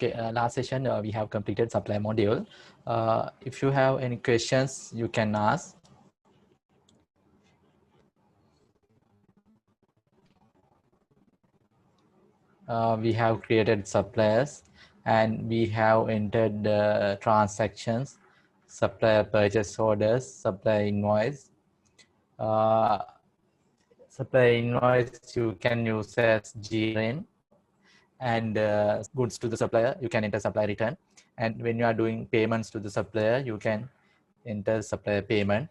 Okay, last session we have completed supply module. If you have any questions, you can ask. We have created suppliers and we have entered transactions, supplier purchase orders, supplier invoice. Supplier invoice you can use as GRN, and goods to the supplier, you can enter supplier return. And when you are doing payments to the supplier, you can enter supplier payment.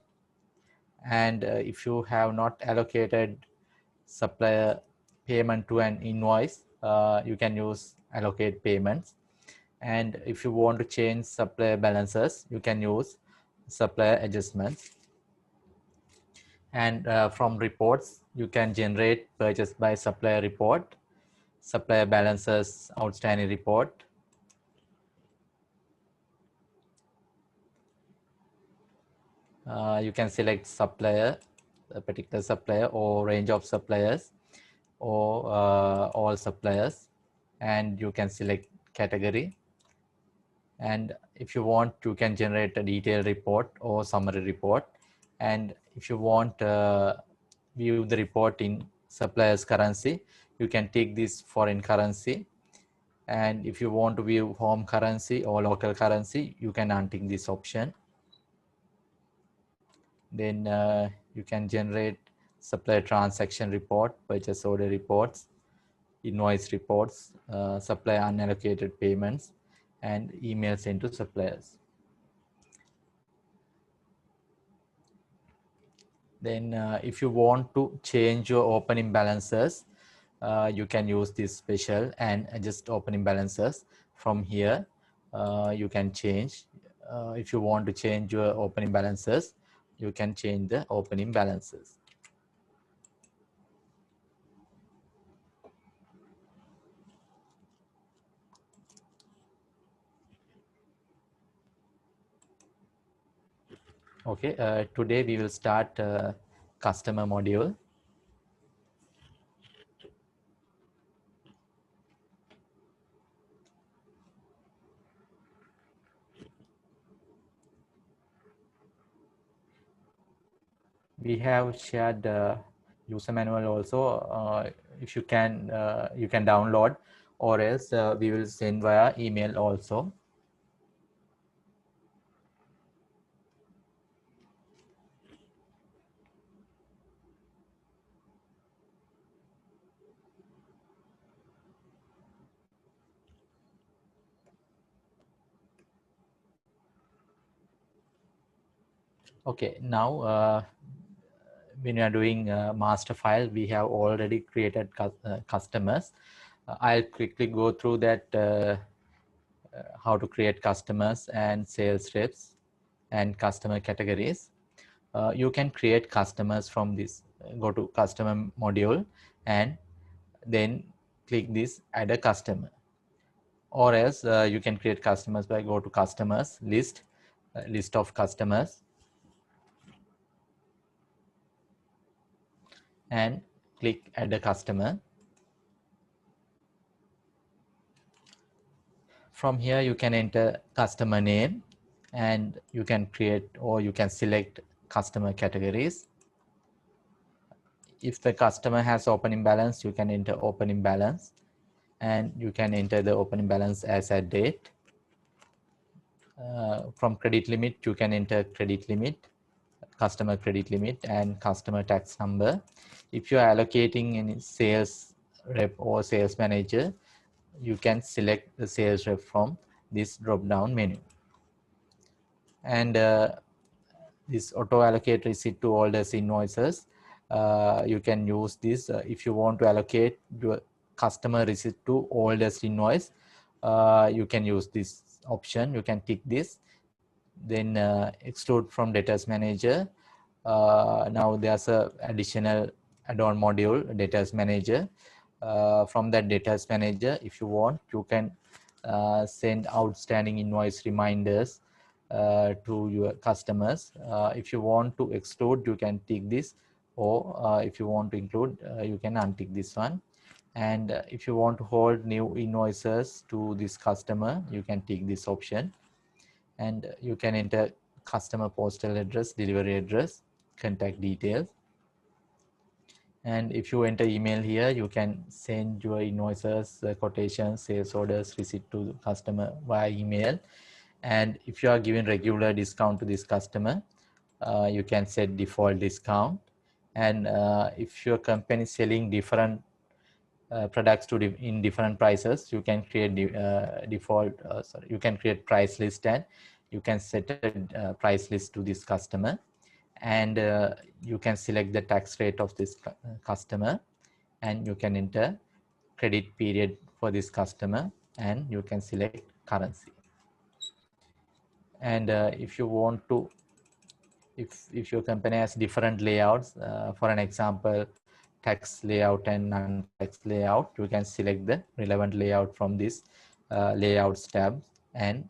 And if you have not allocated supplier payment to an invoice, you can use allocate payments. And if you want to change supplier balances, you can use supplier adjustments. And from reports, you can generate purchase by supplier report, supplier balances outstanding report. You can select supplier, a particular supplier or range of suppliers, or all suppliers, and you can select category. And if you want, you can generate a detailed report or summary report. And if you want view the report in supplier's currency, you can take this foreign currency. And if you want to view home currency or local currency, you can untick this option. Then you can generate supplier transaction report, purchase order reports, invoice reports, supplier unallocated payments, and emails sent to suppliers. Then if you want to change your opening balances, you can use this special and adjust opening balances. From here, you can change. If you want to change your opening balances, you can change the opening balances. Okay, today we will start customer module. We have shared user manual also. If you can download, or else we will send via email also. Okay, now when you are doing master file, we have already created customers. I'll quickly go through that, how to create customers and sales reps and customer categories. You can create customers from this. Go to customer module and then click this add a customer, or else you can create customers by go to customers list, list of customers, and click add a customer. From here you can enter customer name, and you can create or you can select customer categories. If the customer has opening balance, you can enter opening balance, and you can enter the opening balance as a date. From credit limit, you can enter credit limit, customer credit limit, and customer tax number. If you are allocating any sales rep or sales manager, you can select the sales rep from this drop down menu. And this auto allocate receipt to orders invoices, you can use this if you want to allocate your customer receipt to orders invoice. You can use this option. You can tick this. Then exclude from debtors manager. Now there's a additional add-on module, debtors manager. From that debtors manager, if you want, you can send outstanding invoice reminders to your customers. If you want to exclude, you can tick this, or if you want to include, you can untick this one. And if you want to hold new invoices to this customer, you can tick this option, and you can enter customer postal address, delivery address, contact details. And if you enter email here, you can send your invoices, quotations, sales orders, receipt to the customer via email. And if you are giving regular discount to this customer, you can set default discount. And if your company is selling different products to in different prices, you can create you can create price list, and you can set a price list to this customer. And you can select the tax rate of this customer, and you can enter credit period for this customer, and you can select currency. And if you want to, if your company has different layouts, for an example, tax layout and non-tax layout, you can select the relevant layout from this layouts tab, and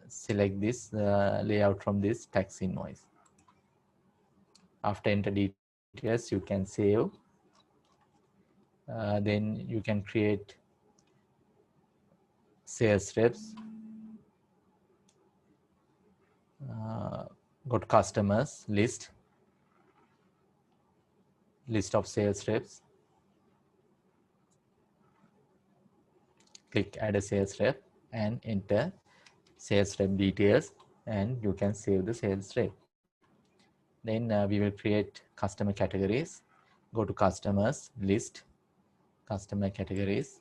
select this layout from this tax invoice. After enter details, you can save. Then you can create sales reps, go to customers, list of sales reps, click add a sales rep, and enter sales rep details, and you can save the sales rep. Then we will create customer categories. Go to customers, list, customer categories,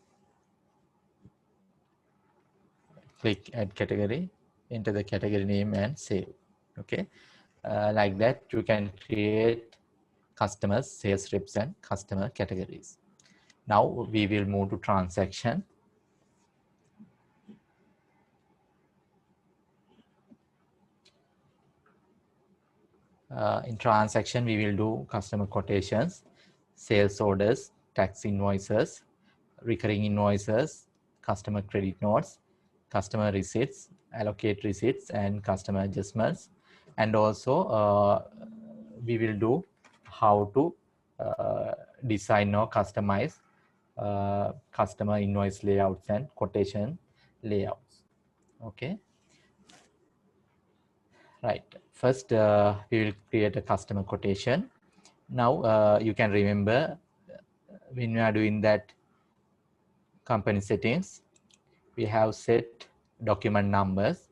click add category, enter the category name, and save. Okay, like that you can create customers, sales reps, and customer categories. Now we will move to transaction. In transaction, we will do customer quotations, sales orders, tax invoices, recurring invoices, customer credit notes, customer receipts, allocate receipts, and customer adjustments. And also we will do how to design or customize customer invoice layouts and quotation layouts. Okay, right. First we will create a customer quotation. Now you can remember when we are doing that company settings, we have set document numbers.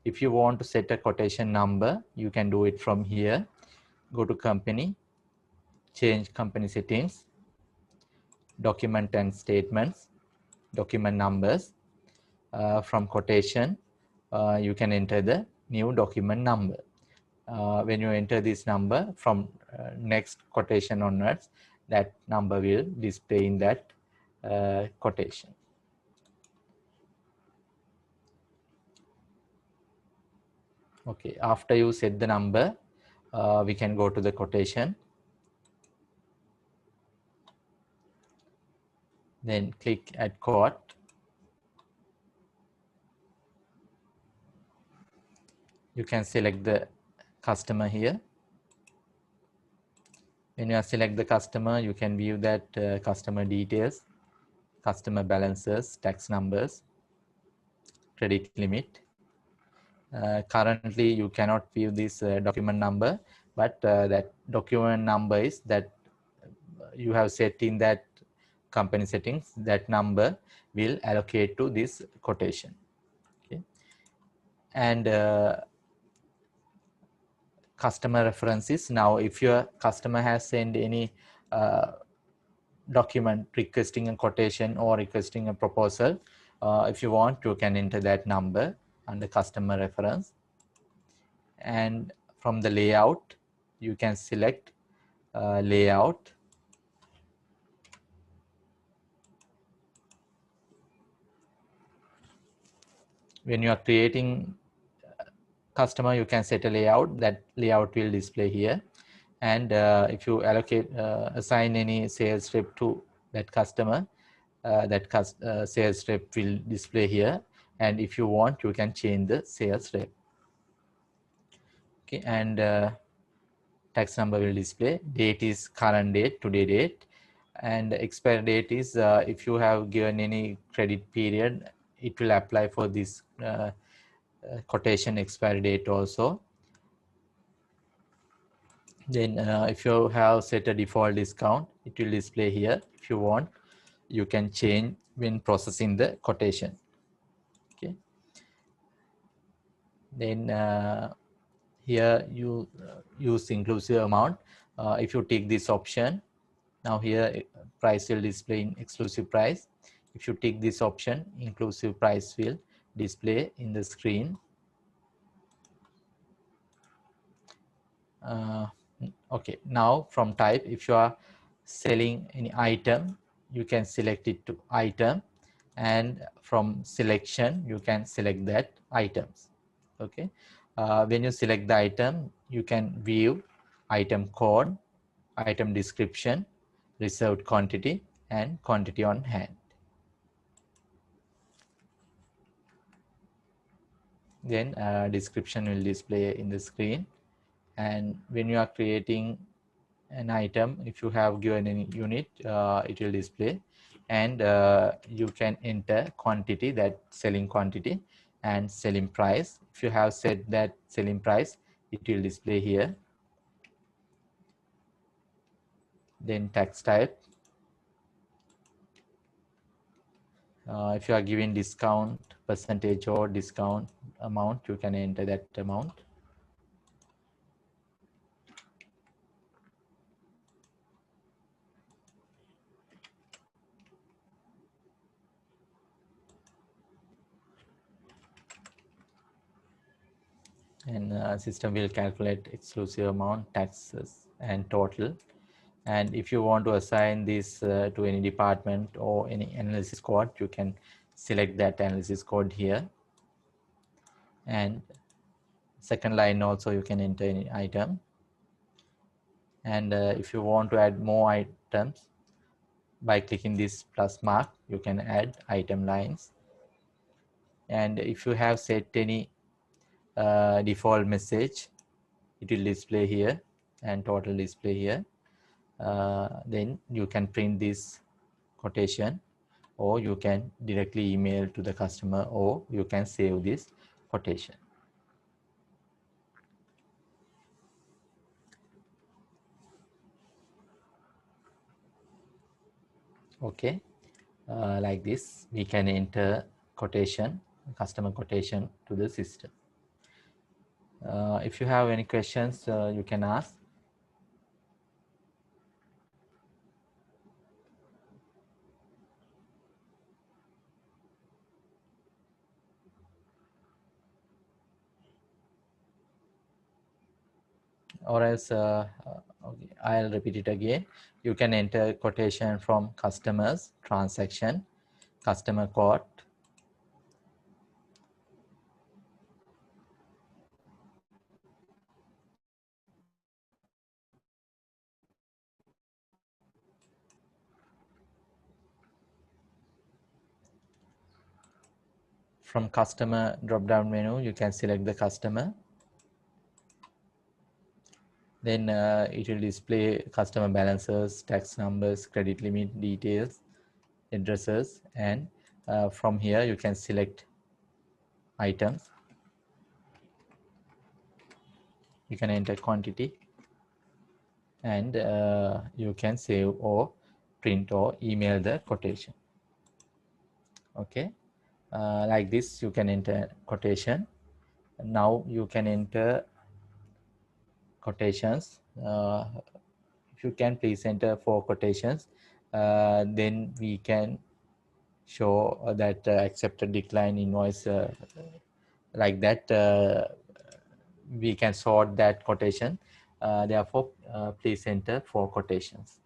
If you want to set a quotation number, you can do it from here. Go to company, change company settings, document and statements, document numbers. From quotation, you can enter the new document number. When you enter this number from next quotation onwards, that number will display in that quotation. Okay, after you set the number, we can go to the quotation. Then click add quote. You can select the customer here. When you select the customer, you can view that customer details, customer balances, tax numbers, credit limit. Currently, you cannot view this document number, but that document number is that you have set in that company settings. That number will allocate to this quotation. Okay, and customer references. Now, if your customer has sent any document requesting a quotation or requesting a proposal, if you want, you can enter that number under customer reference. And from the layout, you can select layout. When you are creating customer, you can set a layout. That layout will display here. And if you allocate, assign any sales rep to that customer, that sales rep will display here. And if you want, you can change the sales rep. Okay, and tax number will display. Date is current date, today date. And expiry date is if you have given any credit period, it will apply for this quotation expiry date also. Then if you have set a default discount, it will display here. If you want, you can change when processing the quotation. Okay. Then here you use inclusive amount. If you take this option, now here price will display in exclusive price. If you take this option, inclusive price will display in the screen. Okay, now from type, if you are selling any item, you can select it to item, and from selection you can select that items. Okay, when you select the item, you can view item code, item description, reserved quantity, and quantity on hand. Then description will display in the screen. And when you are creating an item, if you have given any unit, it will display. And you can enter quantity, that selling quantity, and selling price. If you have set that selling price, it will display here. Then tax type. If you are giving discount percentage or discount amount, you can enter that amount. And system will calculate exclusive amount, taxes, and total. And if you want to assign this to any department or any analysis code, you can select that analysis code here. And second line also you can enter any item. And if you want to add more items, by clicking this plus mark, you can add item lines. And if you have set any default message, it will display here and total display here. Then you can print this quotation, or you can directly email to the customer, or you can save this quotation. Okay, like this we can enter quotation, customer quotation to the system. If you have any questions, you can ask. Or else okay, I'll repeat it again. You can enter quotation from customers, transaction, customer quote, from customer drop down menu you can select the customer. Then it will display customer balances, tax numbers, credit limit details, addresses, and from here you can select items. You can enter quantity, and you can save or print or email the quotation. Okay, like this you can enter quotation. Now you can enter quotations. If you can, please enter 4 quotations. Then we can show that accepted decline invoice, like that we can sort that quotation. Therefore please enter 4 quotations.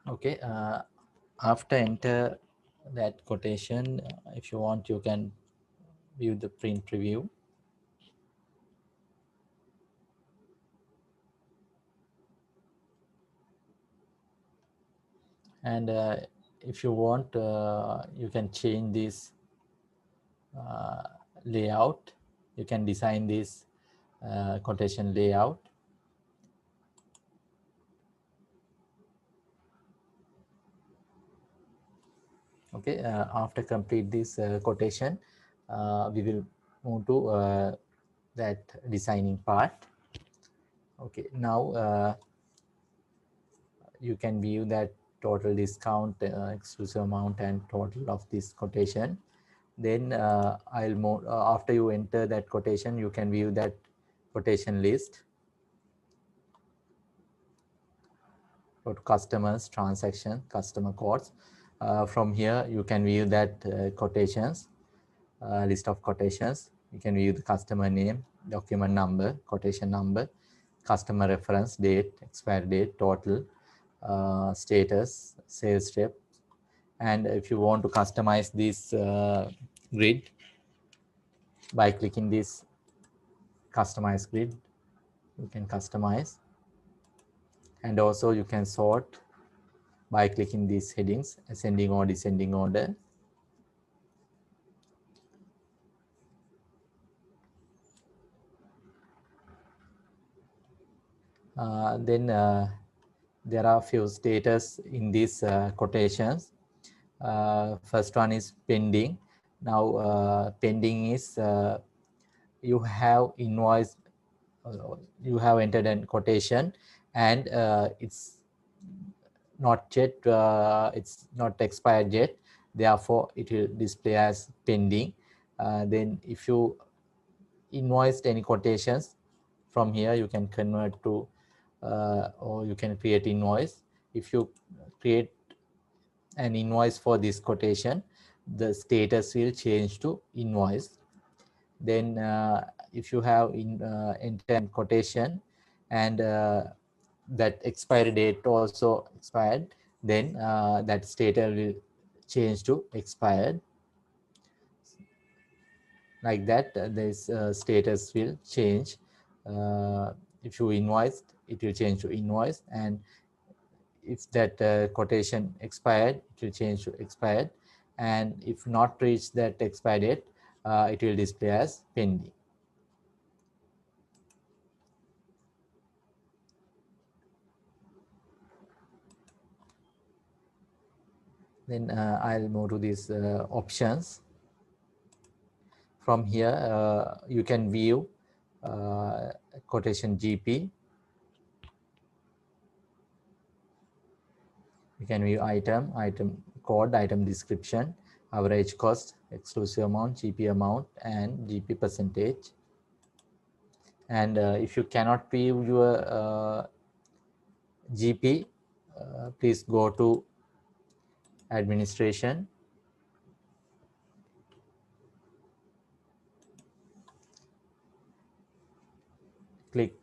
Okay, after enter that quotation, if you want, you can view the print preview. And if you want, you can change this uh, layout. You can design this quotation layout. Okay, after complete this quotation, we will move to that designing part. Okay, now you can view that total discount, exclusive amount, and total of this quotation. Then I'll move, after you enter that quotation, you can view that quotation list. Go to customers, transaction, customer codes. From here, you can view that quotations, list of quotations. You can view the customer name, document number, quotation number, customer reference, date, expiry date, total, status, sales rep. And if you want to customize this grid by clicking this customize grid, you can customize. And also you can sort by clicking these headings, ascending or descending order. Then there are few status in these quotations. First one is pending. Now pending is you have invoice, you have entered a quotation, and it's not expired yet, therefore it will display as pending. Then if you invoiced any quotations, from here you can convert to or you can create invoice. If you create an invoice for this quotation, the status will change to invoice. Then if you have entered quotation and that expiry date also expired, then that status will change to expired. Like that, this status will change. If you invoiced, it will change to invoice, and if that quotation expired, it will change to expired, and if not reached that expired date, it will display as pending. Then I'll move to these options. From here, you can view quotation GP. You can view item, item code, item description, average cost, exclusive amount, GP amount, and GP percentage. And if you cannot view your GP, please go to administration, click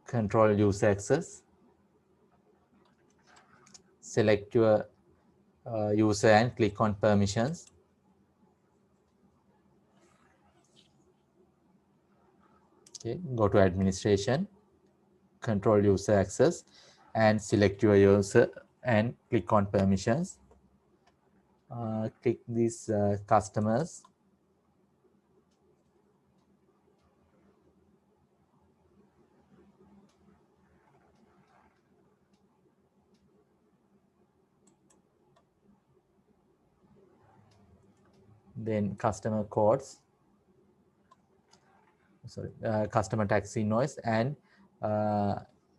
control user access, select your user and click on permissions. Okay, go to administration, control user access, and select your user and click on permissions. Click these customers. Then customer codes, sorry, customer tax invoice, and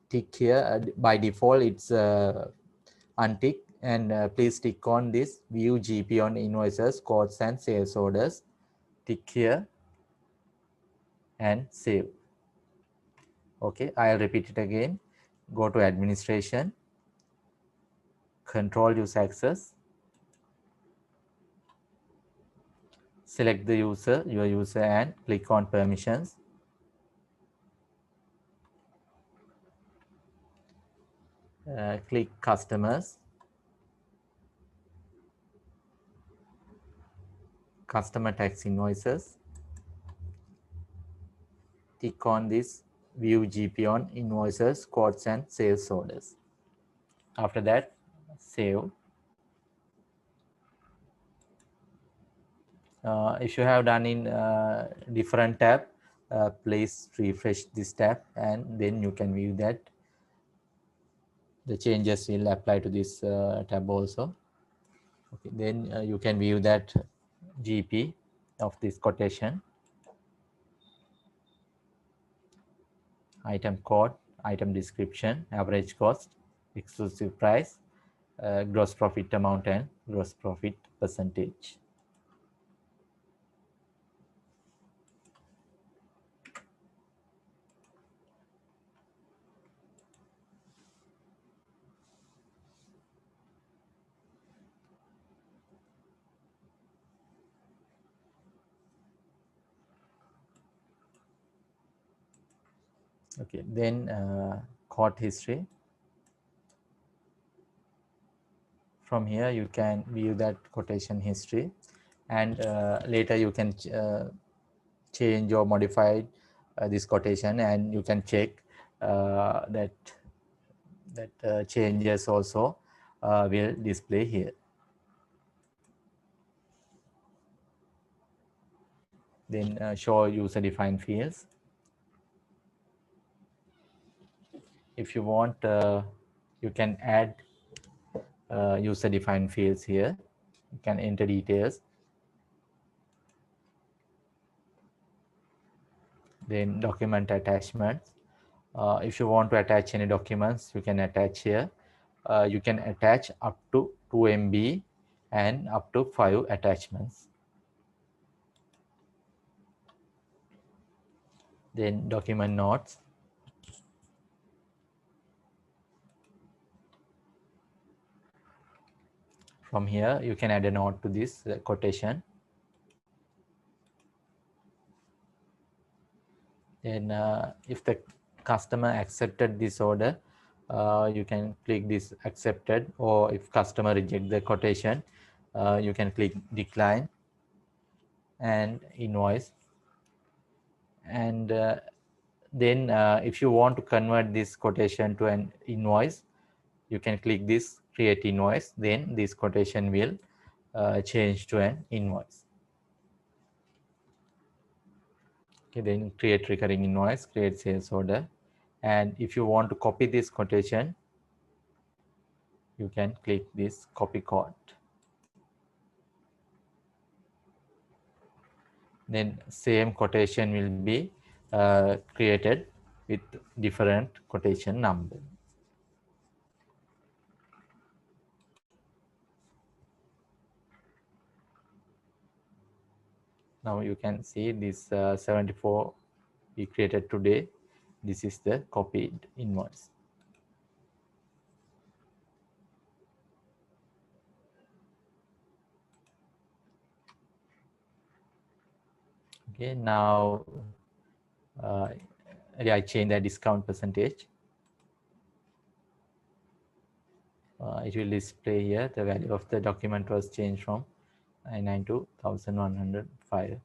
tick here. By default, it's untick, and please tick on this view GP on invoices, codes, and sales orders. Tick here and save. Okay, I'll repeat it again. Go to administration, control user access, select the user, your user, and click on permissions. Click customers, customer tax invoices, tick on this view GP on invoices, quotes and sales orders. After that, save. If you have done in different tab, please refresh this tab and then you can view that. The changes will apply to this tab also. Okay, then you can view that GP of this quotation, item code, item description, average cost, exclusive price, gross profit amount and gross profit percentage. Okay, then quote history. From here you can view that quotation history, and later you can change or modify this quotation, and you can check that changes also will display here. Then show user defined fields. If you want, you can add user defined fields here. You can enter details. Then document attachments. If you want to attach any documents, you can attach here. You can attach up to 2 MB and up to 5 attachments. Then document notes. From here, you can add a note to this quotation. Then if the customer accepted this order, you can click this accepted, or if customer reject the quotation, you can click decline and invoice. And then if you want to convert this quotation to an invoice, you can click this create invoice. Then this quotation will change to an invoice. Okay, then create recurring invoice, create sales order. And if you want to copy this quotation, you can click this copy code. Then same quotation will be created with different quotation number. Now you can see this 74 we created today. This is the copied invoice. Okay, now I change the discount percentage. It will display here the value of the document was changed from 99 to 1105.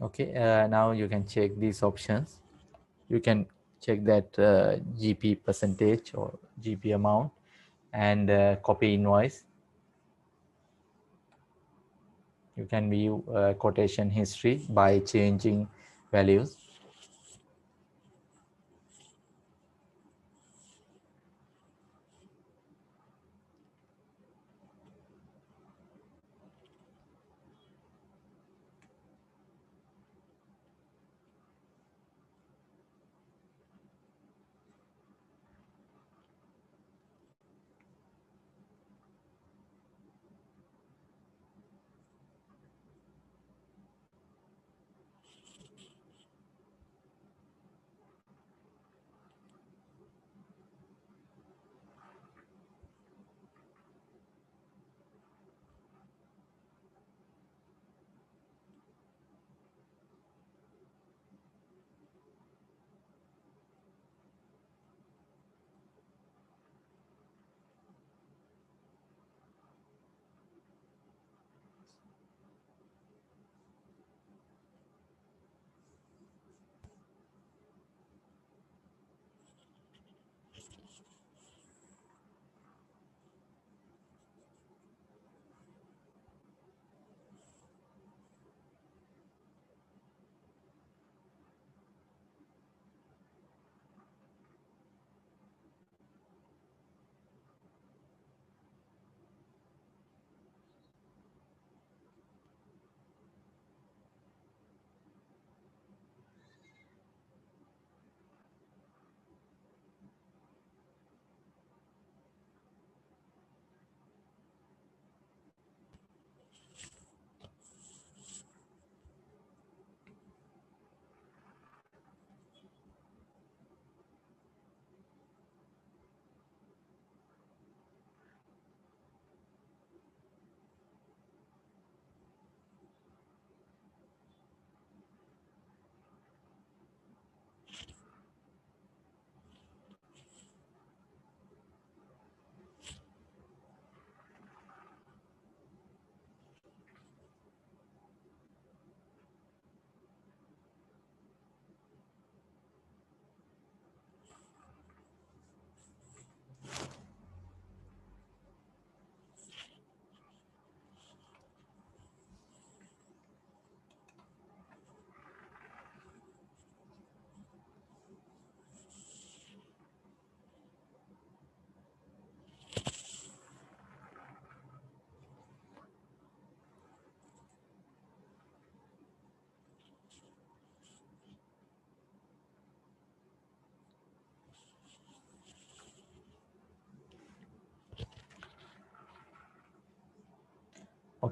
Okay, now you can check these options. You can check that GP percentage or GP amount and copy invoice. You can view quotation history by changing values.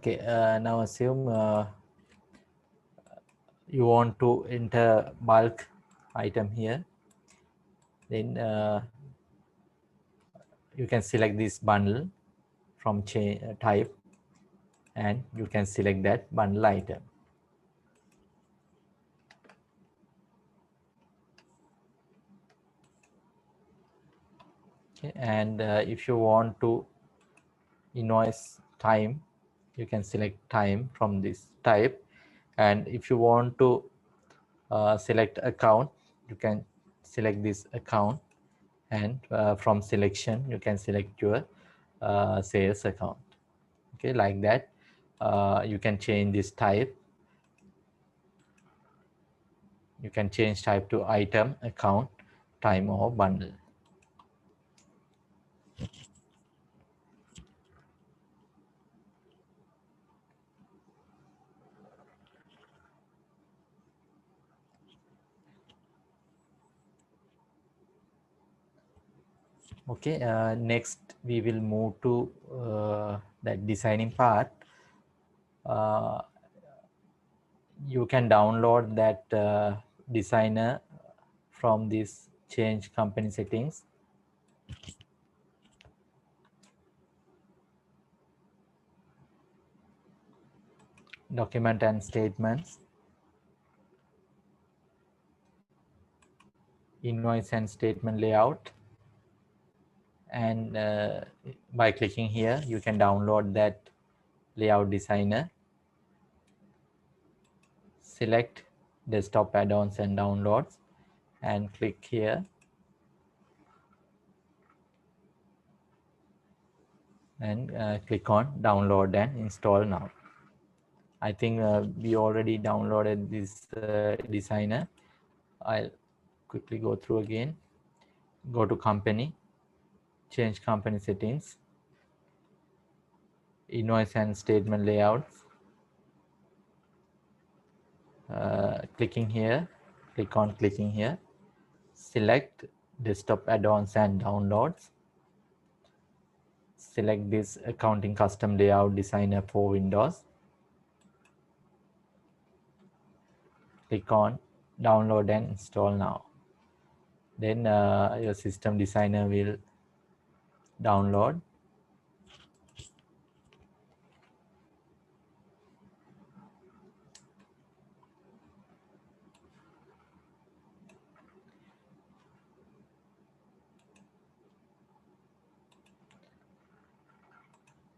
Okay, now assume you want to enter bulk item here. Then you can select this bundle from type, and you can select that bundle item. Okay, and if you want to invoice time, you can select time from this type, and if you want to select account, you can select this account, and from selection you can select your sales account. Okay, like that. You can change this type. You can change type to item, account, time, or bundle. Okay, next we will move to that designing part. You can download that designer from this change company settings. Document and statements, invoice and statement layout, and by clicking here you can download that layout designer. Select desktop add-ons and downloads and click here, and click on download and install now. I think we already downloaded this designer. I'll quickly go through again. Go to company, change company settings, invoice and statement layouts. Clicking here, clicking here, select desktop add-ons and downloads. Select this accounting custom layout designer for Windows. Click on download and install now. Then your system designer will download.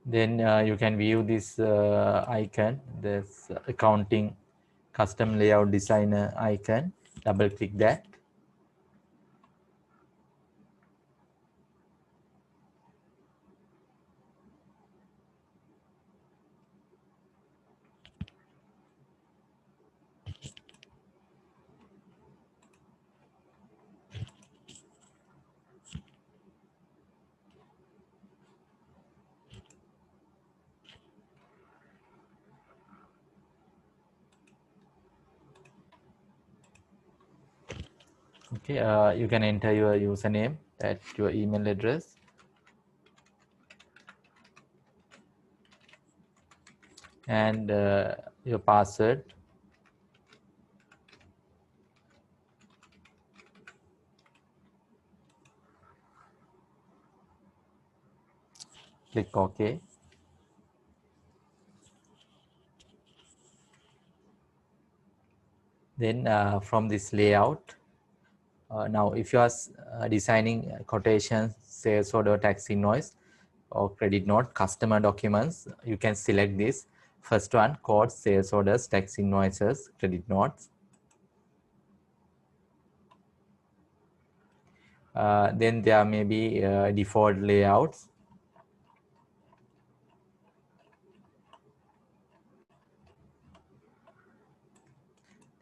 Then you can view this icon, this accounting custom layout designer icon. Double click that. Okay, you can enter your username at your email address. And your password. Click OK. Then from this layout, now if you are designing quotations, sales order, tax invoice, or credit note, customer documents, you can select this first one: codes, sales orders, tax invoices, credit notes. Then there may be default layouts.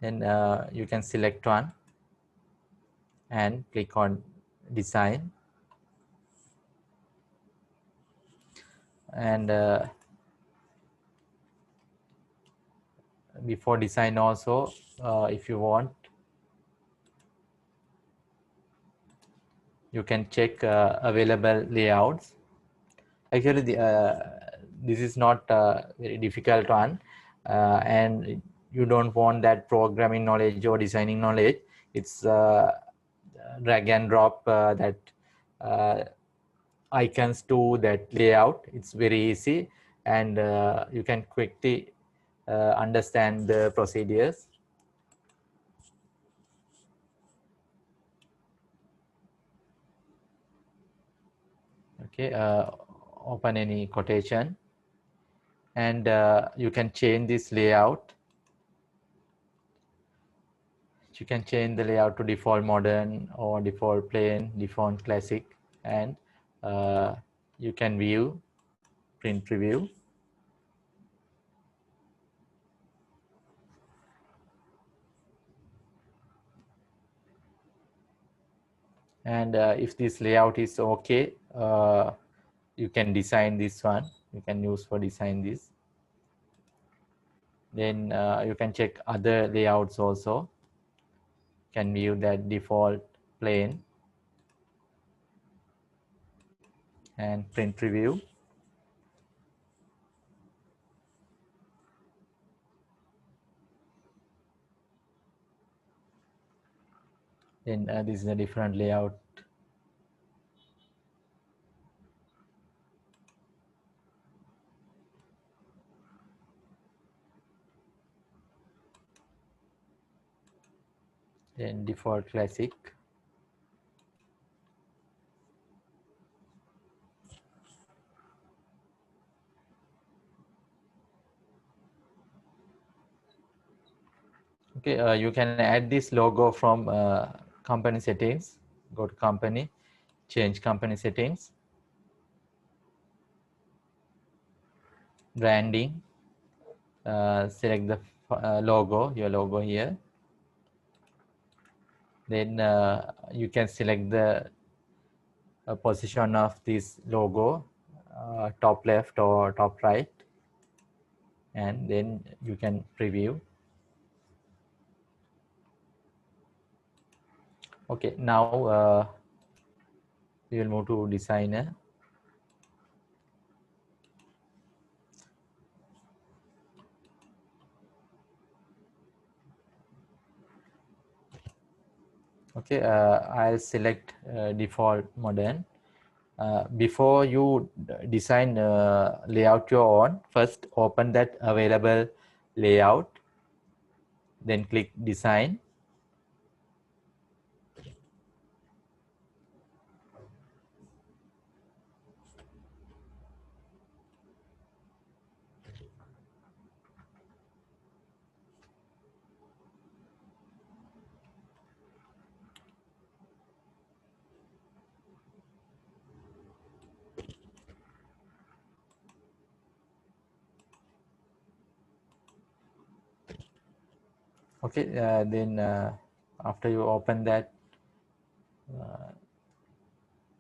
Then you can select one and click on design. And before design also, if you want, you can check available layouts. Actually this is not a very difficult one, and you don't want that programming knowledge or designing knowledge. It's drag and drop that icons to that layout. It's very easy, and you can quickly understand the procedures. Okay, open any quotation, and you can change this layout. You can change the layout to default modern or default plain, default classic, and you can view, print preview. And if this layout is okay, you can design this one. You can use for design this. Then you can check other layouts also. Can view that default plain and print preview. Then this is a different layout. Then default classic. Okay, you can add this logo from company settings. Go to company, change company settings, branding, select the logo, your logo here. Then you can select the position of this logo, top left or top right, and then you can preview. Okay, now we will move to designer. Okay, I'll select default modern. Before you design layout your own, first open that available layout, then click design. Okay, then after you open that,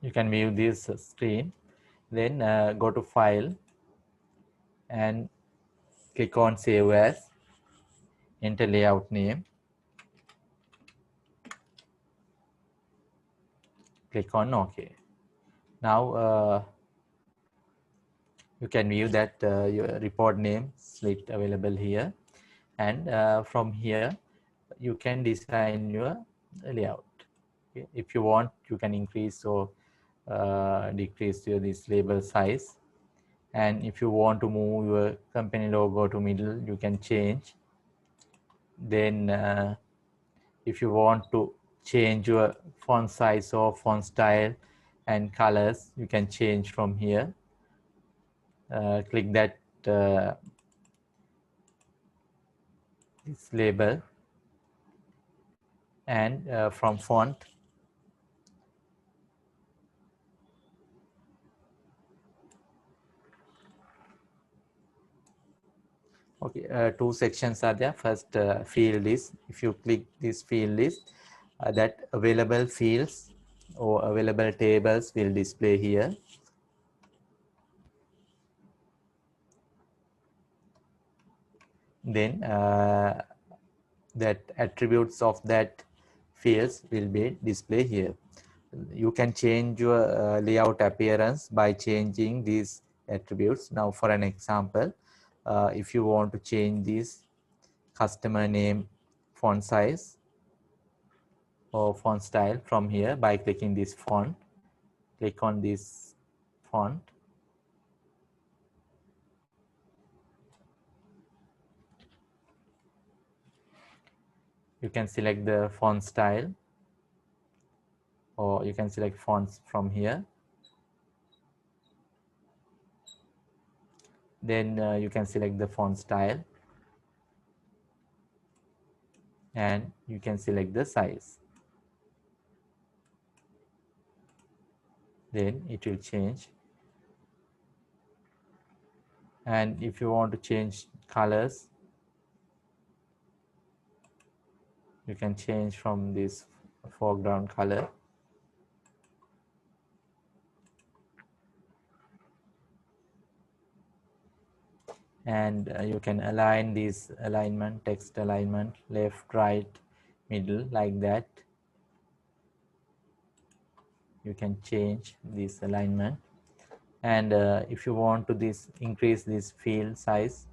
you can view this screen. Then go to file and click on save as, enter layout name, click on OK. Now you can view that your report name SLLIT available here, and from here you can design your layout. Okay. If you want, you can increase or decrease this label size, and if you want to move your company logo to middle, you can change. Then if you want to change your font size or font style and colors, you can change from here. Click that this label, and from font, okay, two sections are there. First field list. If you click this field list, that available fields or available tables will display here. Then that attributes of that fields will be displayed here. You can change your layout appearance by changing these attributes. Now for an example, if you want to change this customer name font size or font style from here by clicking this font, click on this font. You can select the font style, or you can select fonts from here. Then you can select the font style and you can select the size. Then it will change. And if you want to change colors, you can change from this foreground color. And you can align this alignment, text alignment, left, right, middle, like that. You can change this alignment. And if you want to increase this field size,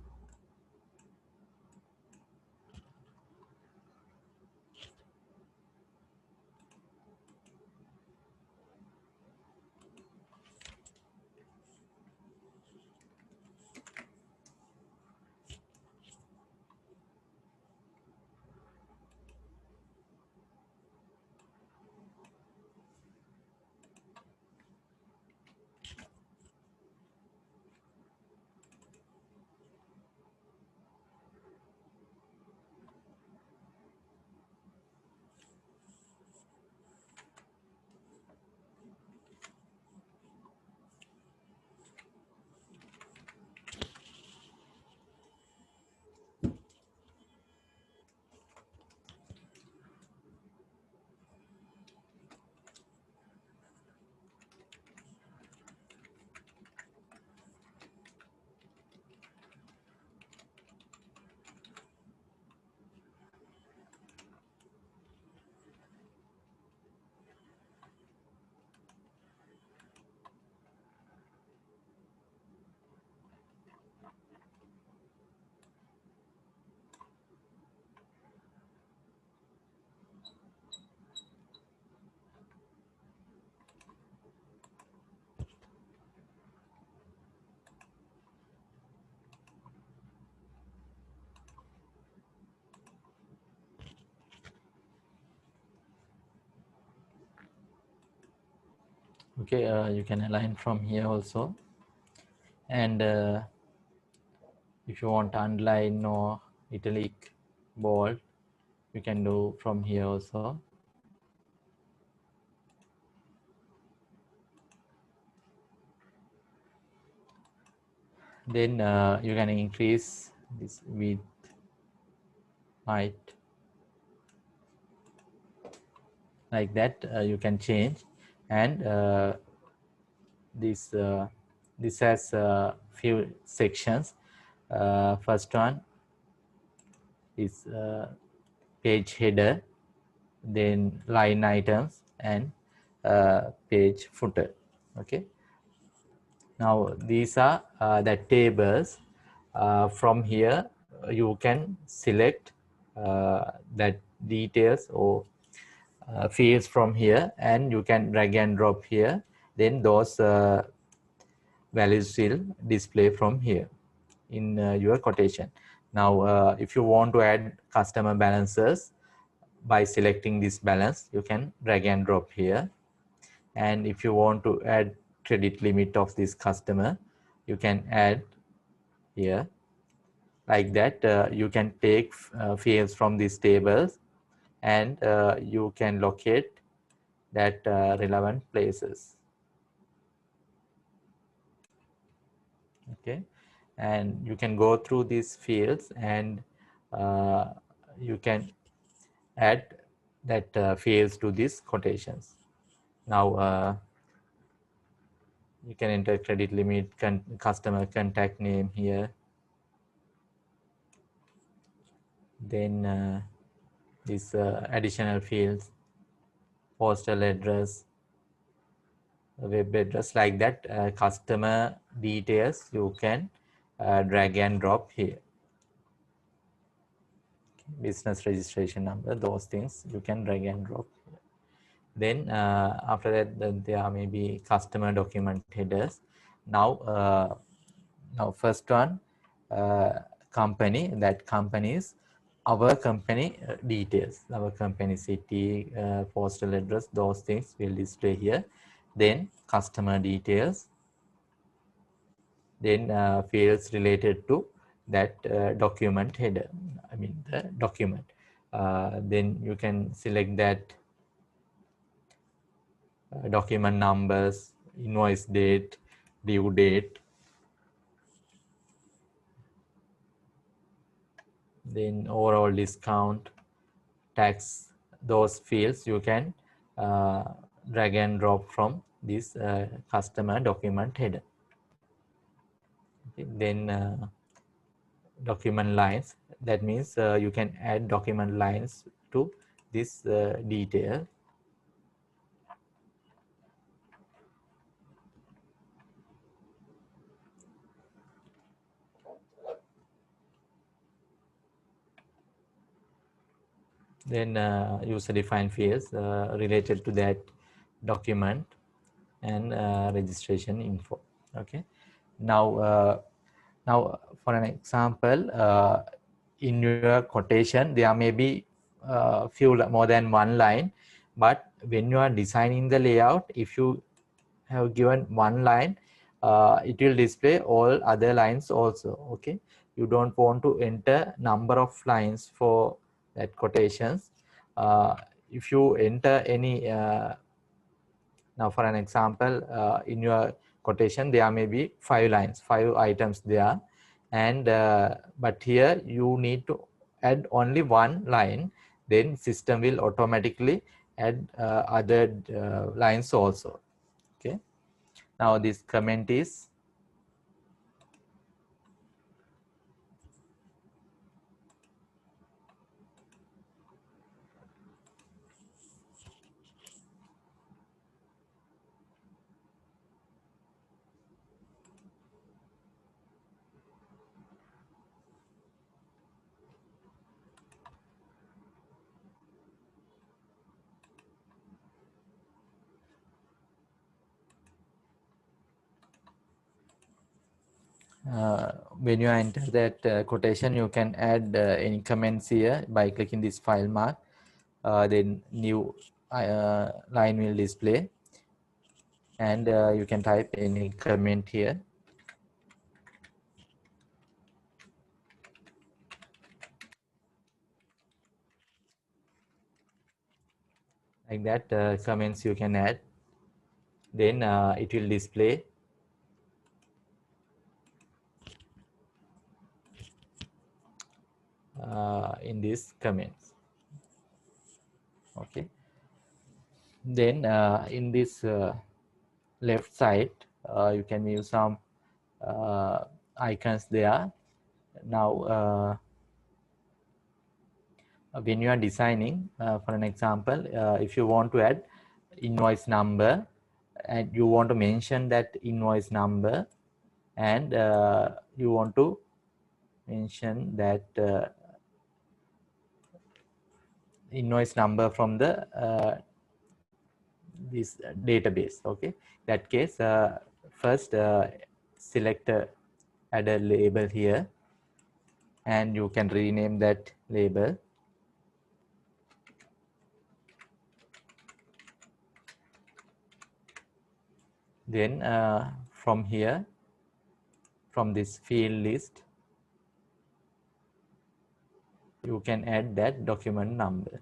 okay, you can align from here also. And if you want to underline or italic, bold, you can do from here also. Then you can increase this width, height, like that. You can change. And this has a few sections. First one is page header, then line items, and page footer. Okay, now these are the tables. From here you can select that details or fields from here, and you can drag and drop here. Then those values will display from here in your quotation. Now if you want to add customer balances, by selecting this balance, you can drag and drop here. And if you want to add credit limit of this customer, you can add here, like that. You can take fields from these tables, and you can locate that relevant places. Okay, and you can go through these fields, and you can add that fields to these quotations. Now you can enter credit limit, customer contact name here. Then these additional fields, postal address, web address like that. Customer details you can drag and drop here. Business registration number, those things you can drag and drop. Then after that, there may be customer document headers. Now first one, company. That company is our company details, our company city, postal address, those things will display here. Then customer details, then fields related to that document header, I mean the document. Then you can select that document numbers, invoice date, due date, then overall discount, tax, those fields you can drag and drop from this customer document header. Okay. Then document lines, that means you can add document lines to this detail. Then user defined fields related to that document and registration info. Okay. Now for an example, in your quotation there may be few more than one line, but when you are designing the layout, if you have given one line, it will display all other lines also. Okay, you don't want to enter number of lines for that quotations. If you enter any now for an example, in your quotation there may be 5 lines, 5 items there, and but here you need to add only one line, then system will automatically add other lines also. Okay, now this comment is when you enter that quotation, you can add any comments here by clicking this file mark. Then new line will display, and you can type any comment here. Like that, comments you can add. Then it will display in these comments. Okay. Then in this left side, you can use some icons there. Now when you are designing, for an example, if you want to add invoice number and you want to mention that invoice number, and you want to mention that invoice number from the this database. Okay, that case first select add a label here, and you can rename that label. Then from here, from this field list, you can add that document number.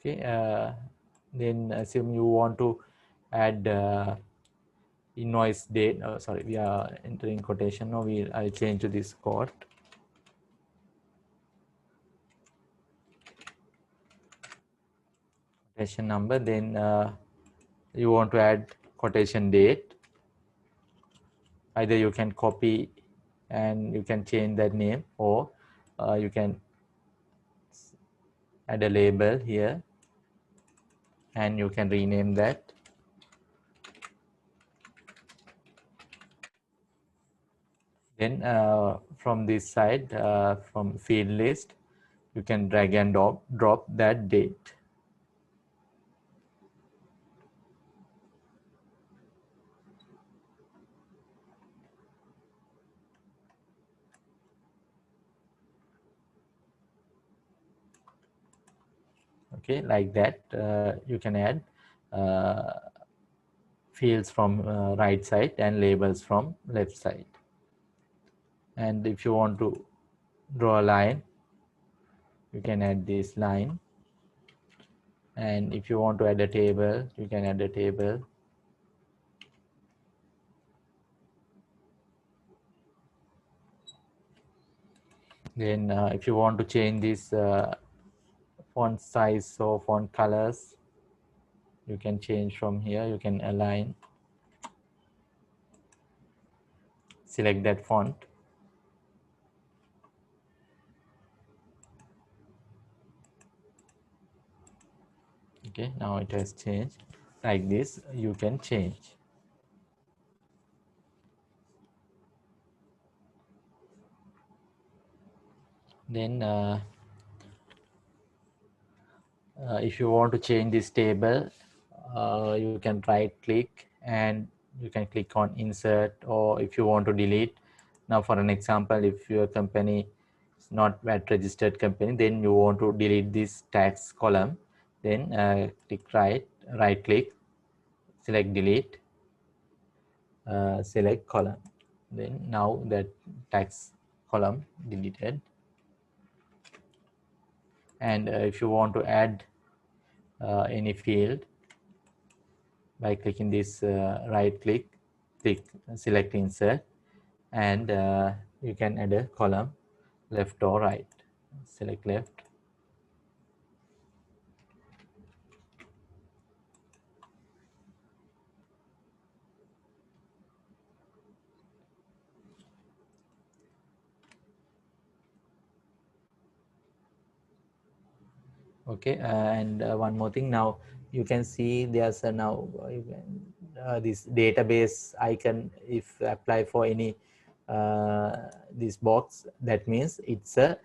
Okay, then assume you want to add invoice date. Oh, sorry, we are entering quotation now. I'll change to this quote. quotation number. Then you want to add quotation date. Either you can copy and you can change that name, or you can add a label here and you can rename that. Then from this side, from field list, you can drag and drop that date. Okay, like that. You can add fields from right side and labels from left side. And if you want to draw a line, you can add this line. And if you want to add a table, you can add a table. Then if you want to change this font size or font colors, you can change from here. You can align, select that font. Okay, now it has changed. Like this, you can change. Then if you want to change this table, you can right click and you can click on insert, or if you want to delete. Now for an example, if your company is not VAT registered company, then you want to delete this tax column, then click right click, select delete, select column. Then now that tax column deleted. And if you want to add any field, by clicking this right click, select insert, and you can add a column, left or right. Select left. Okay, and one more thing. Now you can see there's a this database icon. If apply for any this box, that means it's a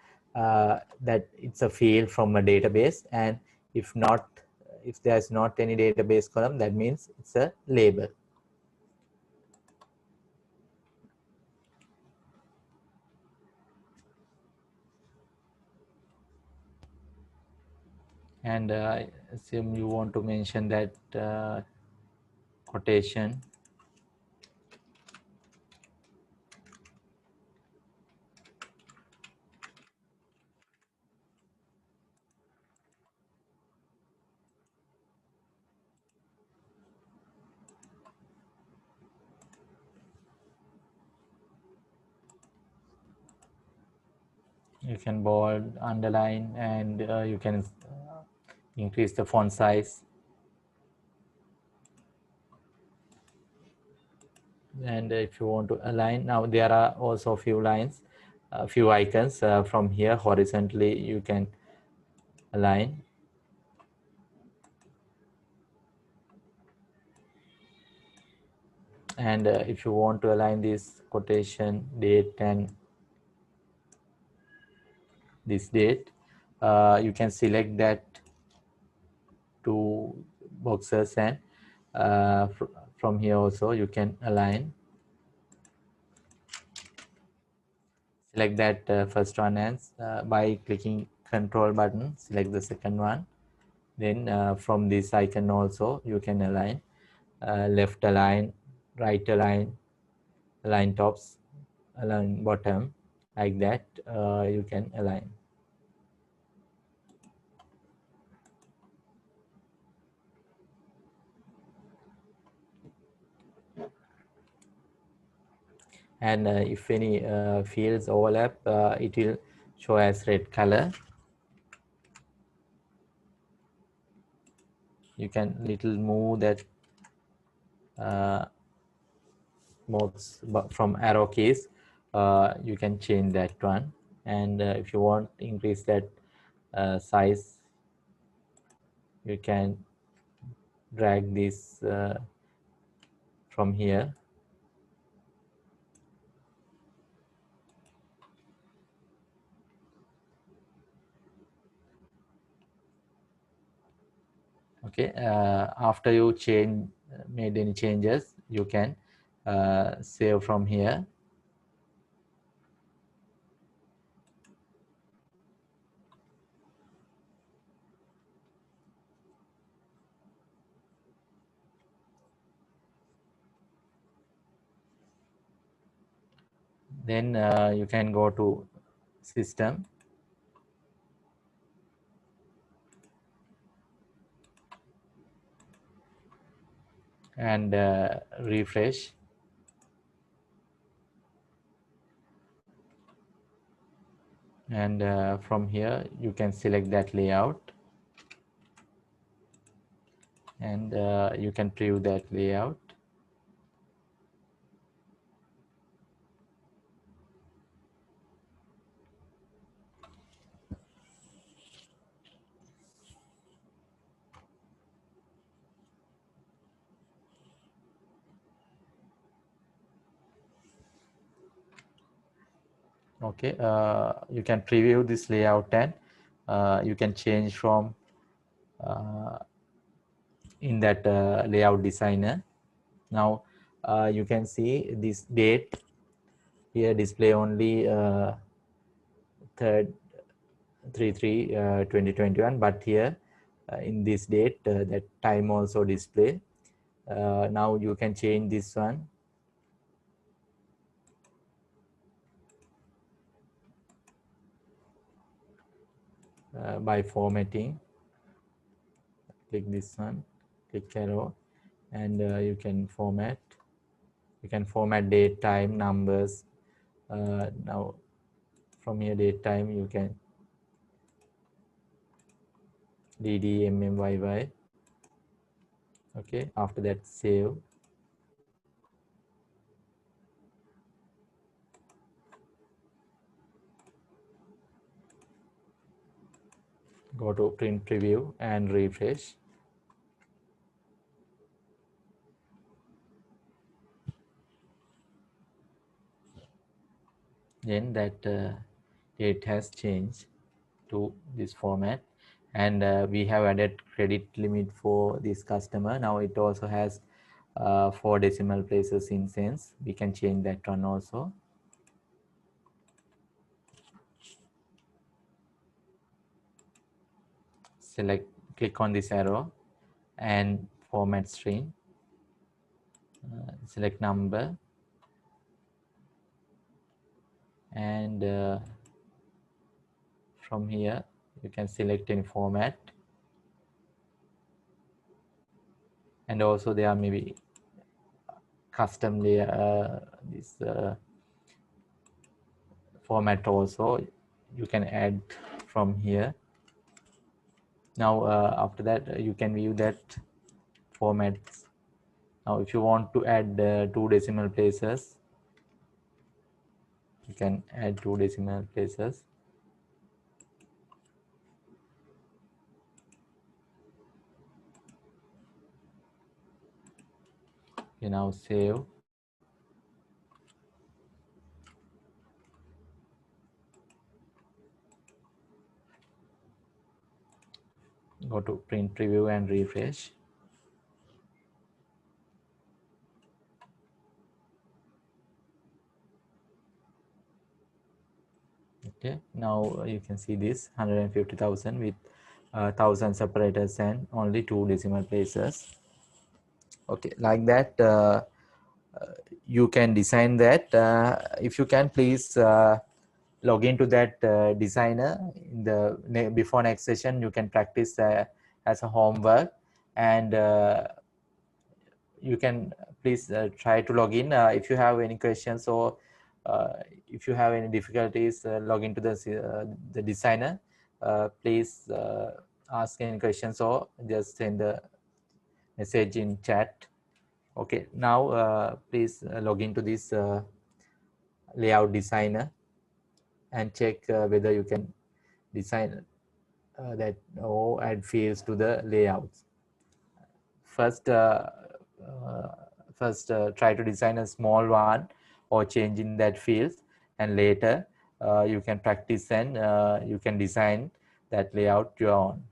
field from a database. And if not, if there's not any database column, that means it's a label. And I assume you want to mention that quotation. You can bold, underline, and you can increase the font size. And if you want to align, now there are also a few lines, a few icons from here horizontally. You can align. And if you want to align this quotation date and this date, you can select that two boxes, and from here also you can align. Select that first one, and by clicking control button, select the second one. Then from this icon also you can align, left align, right align, align tops, align bottom, like that. You can align. And if any fields overlap, it will show as red color. You can little move that modes from arrow keys. You can change that one, and if you want increase that size, you can drag this from here. Okay, after you made any changes, you can save from here. Then you can go to system and refresh, and from here you can select that layout, and you can preview that layout. Okay, you can preview this layout, and you can change from in that layout designer. Now you can see this date here display only 3rd 3 2021, but here in this date that time also display. Now you can change this one by formatting. Click this one, click arrow, and you can format. You can format date, time, numbers. Now from here date, time, you can DDMMYY. Okay, after that save. Go to print preview and refresh. Then that date has changed to this format, and we have added credit limit for this customer. Now it also has 4 decimal places in cents. We can change that one also. Select, click on this arrow and format string. Select number, and from here you can select any format, and also there are maybe custom layer this format also you can add from here. Now after that you can view that formats. Now if you want to add 2 decimal places, you can add 2 decimal places. You now save. Go to print preview and refresh. Okay, now you can see this 150,000 with 1,000 separators and only 2 decimal places. Okay, like that you can design that. If you can, please log into that designer in the before next session. You can practice as a homework, and you can please try to log in. If you have any questions, or if you have any difficulties log into the designer, please ask any questions or just send the message in chat. Okay, now please log into this layout designer and check whether you can design that or add fields to the layouts. First, uh, try to design a small one or change in that fields, and later you can practice and you can design that layout your own.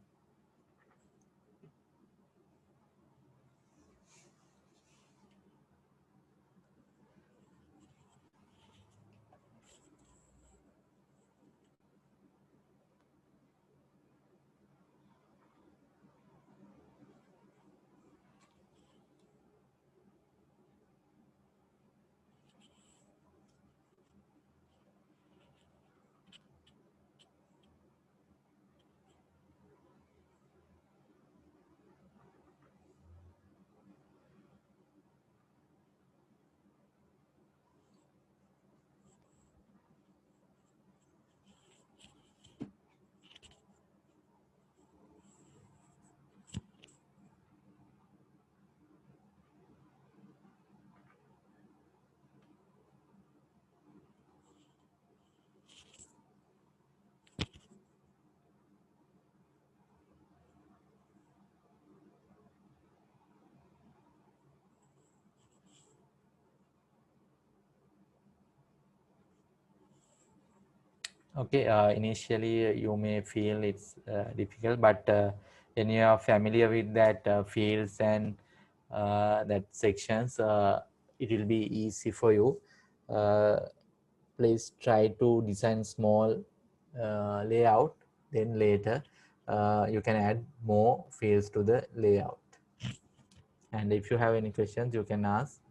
Okay, initially you may feel it's difficult, but when you are familiar with that fields and that sections, it will be easy for you. Uh, Please try to design small layout, then later you can add more fields to the layout. And if you have any questions, you can ask.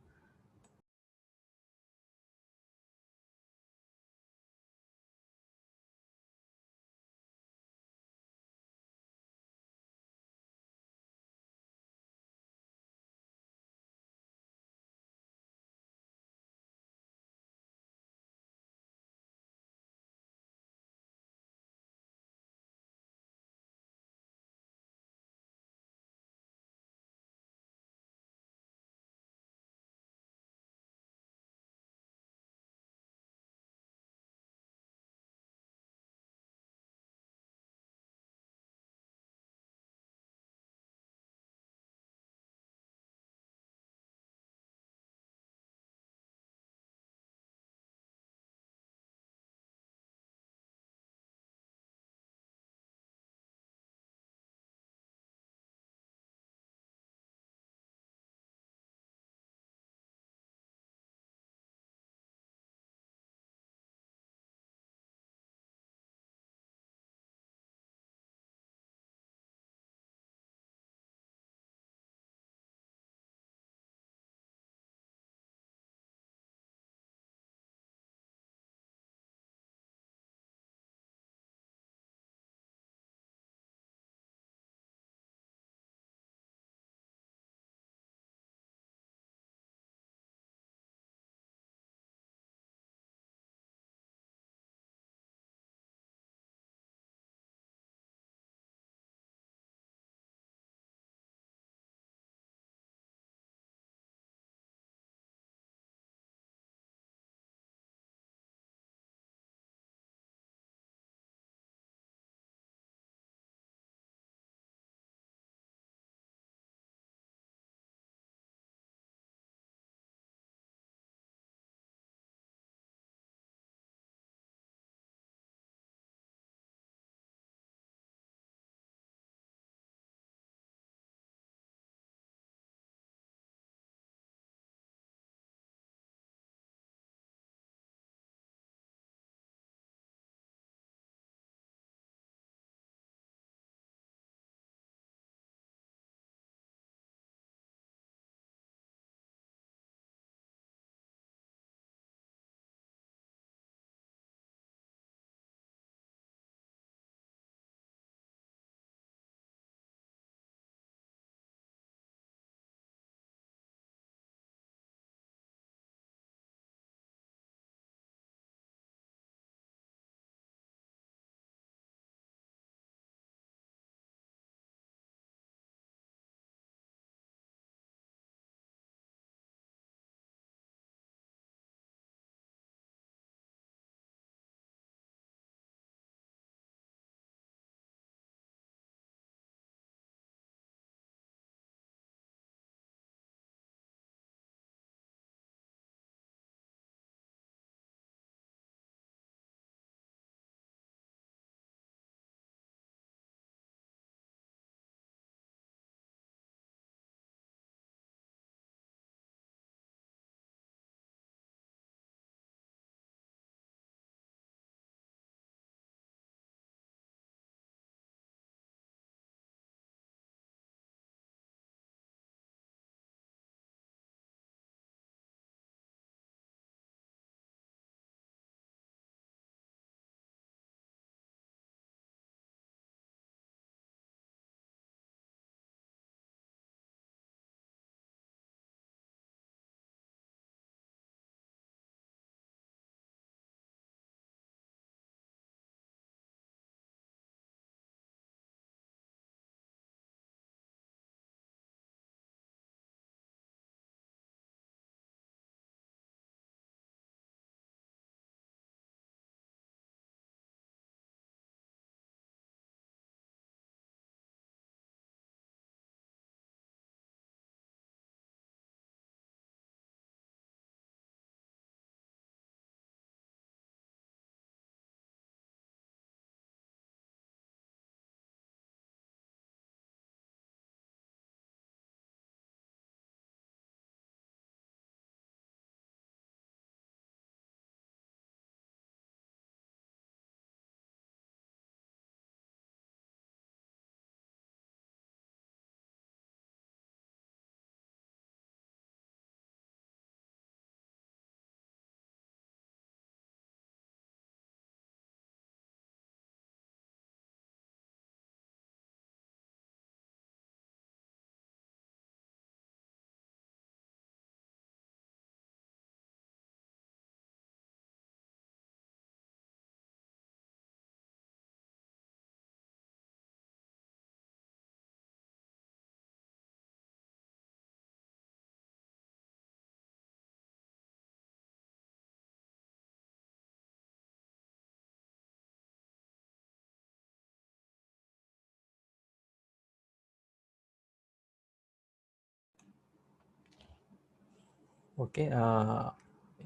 Okay,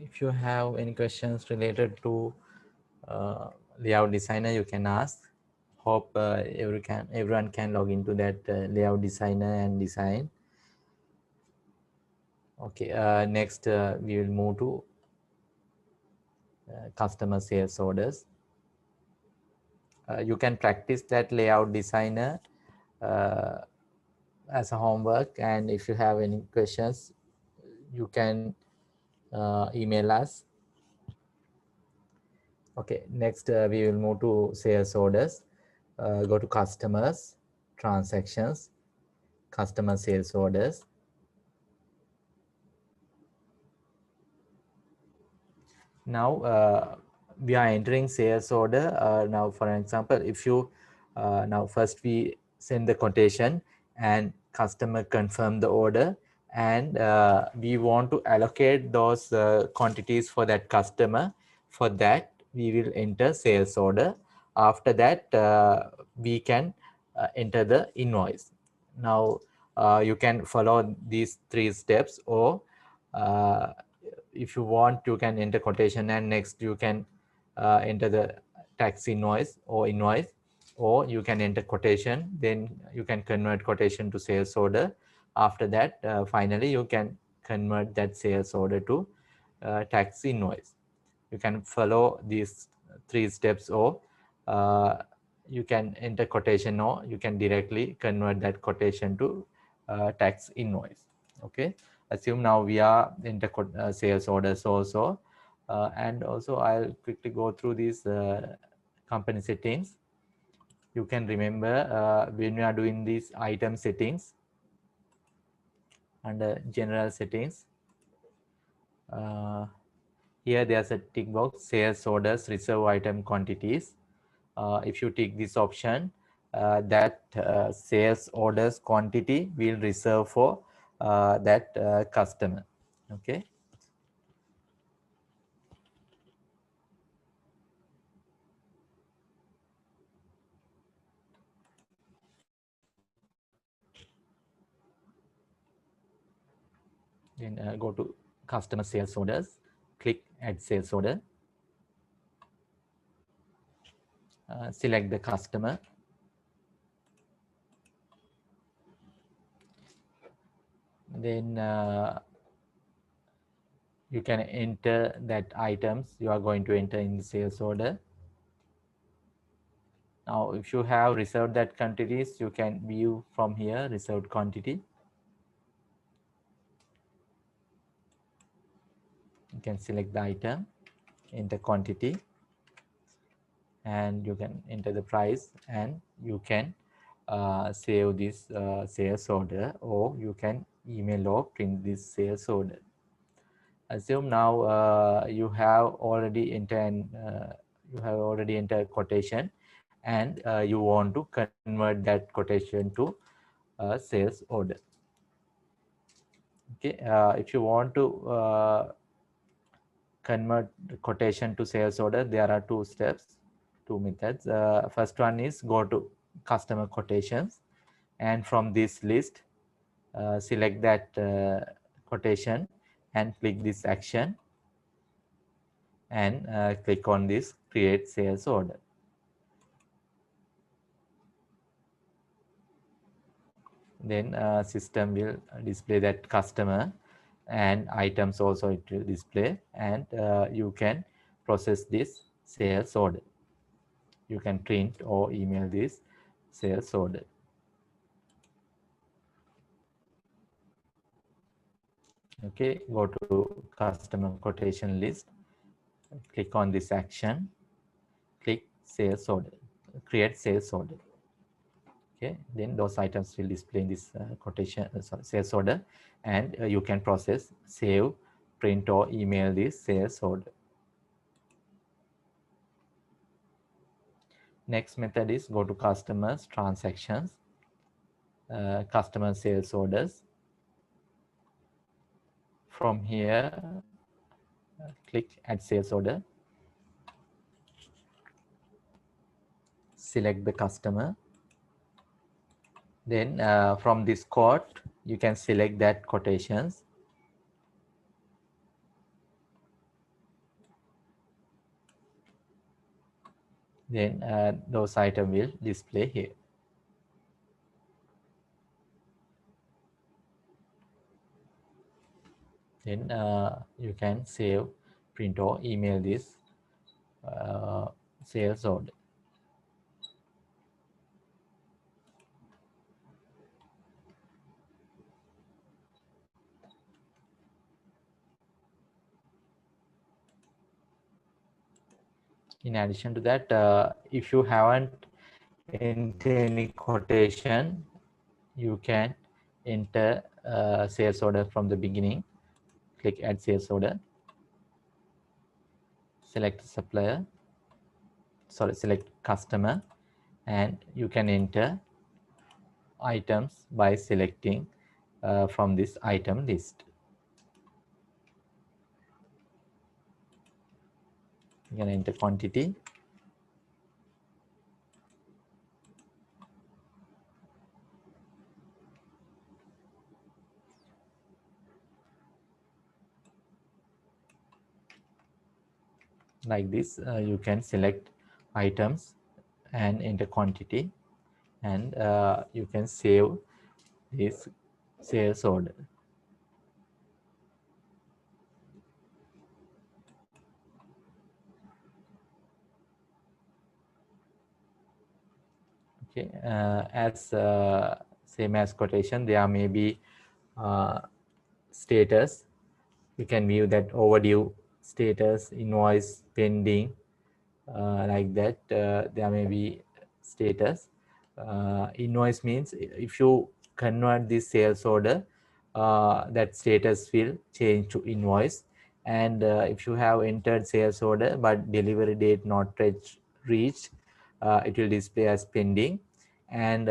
if you have any questions related to layout designer, you can ask. Hope everyone can log into that layout designer and design. Okay, next we will move to customer sales orders. You can practice that layout designer uh, as a homework, and if you have any questions, you can email us. Okay, next we will move to sales orders. Go to customers, transactions, customer sales orders. Now we are entering sales order. Now for example, if you now first we send the quotation and customer confirm the order, and we want to allocate those quantities for that customer. For that we will enter sales order. After that we can enter the invoice. Now you can follow these 3 steps, or if you want, you can enter quotation and next you can enter the tax invoice, or you can enter quotation, then you can convert quotation to sales order. After that finally you can convert that sales order to tax invoice. You can follow these 3 steps, or uh, you can enter quotation, or you can directly convert that quotation to tax invoice. Okay, assume now we are into sales orders also, and also I'll quickly go through these company settings. You can remember when we are doing these item settings under general settings, uh, here there's a tick box, sales orders reserve item quantities. If you tick this option, that sales orders quantity will reserve for that customer. Okay. Then go to customer sales orders, click add sales order, select the customer, then you can enter that items you are going to enter in the sales order. Now if you have reserved that quantities, you can view from here reserved quantity. You can select the item, enter quantity, and you can enter the price, and you can save this sales order, or you can email or print this sales order. Assume now you have already entered quotation, and you want to convert that quotation to sales order. Okay, if you want to convert the quotation to sales order, there are 2 steps, 2 methods. First one is go to customer quotations, and from this list select that quotation and click this action, and click on this create sales order. Then system will display that customer, and items also it will display, and you can process this sales order. You can print or email this sales order. Okay, go to customer quotation list, click on this action, click sales order, create sales order. Okay, then those items will display in this quotation sales order, and you can process, save, print or email this sales order. Next method is go to customers, transactions, customer sales orders. From here click add sales order, select the customer, then from this quote you can select that quotations, then those items will display here. Then you can save, print or email this sales order. In addition to that, if you haven't entered any quotation, you can enter sales order from the beginning. Click add sales order, select supplier, select customer, and you can enter items by selecting from this item list. You can enter quantity, like this. You can select items and enter quantity, and you can save this sales order. Okay, as same as quotation, there may be status. You can view that overdue status, invoice pending, like that. There may be status. Invoice means if you convert this sales order, that status will change to invoice. And if you have entered sales order but delivery date not reached, it will display as pending. And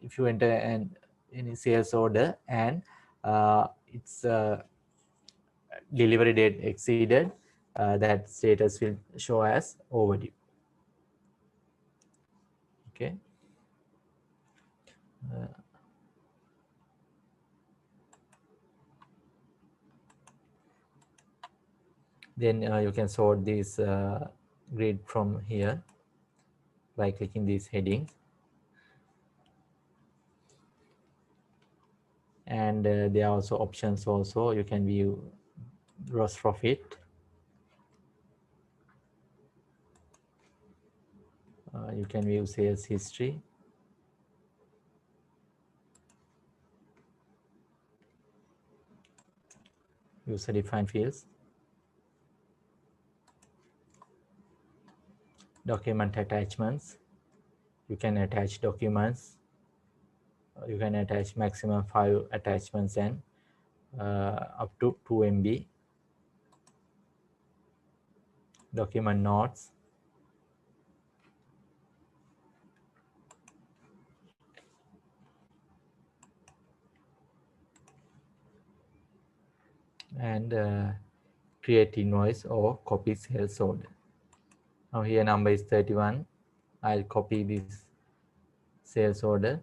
if you enter any sales order and its delivery date exceeded, that status will show as overdue. Okay. Then you can sort this grid from here by clicking these headings. And there are also options also. You can view gross profit. You can view sales history. User defined fields. Document attachments. You can attach documents. You can attach maximum 5 attachments and up to 2 MB. Document notes. And create invoice or copy sales order. Now here number is 31. I'll copy this sales order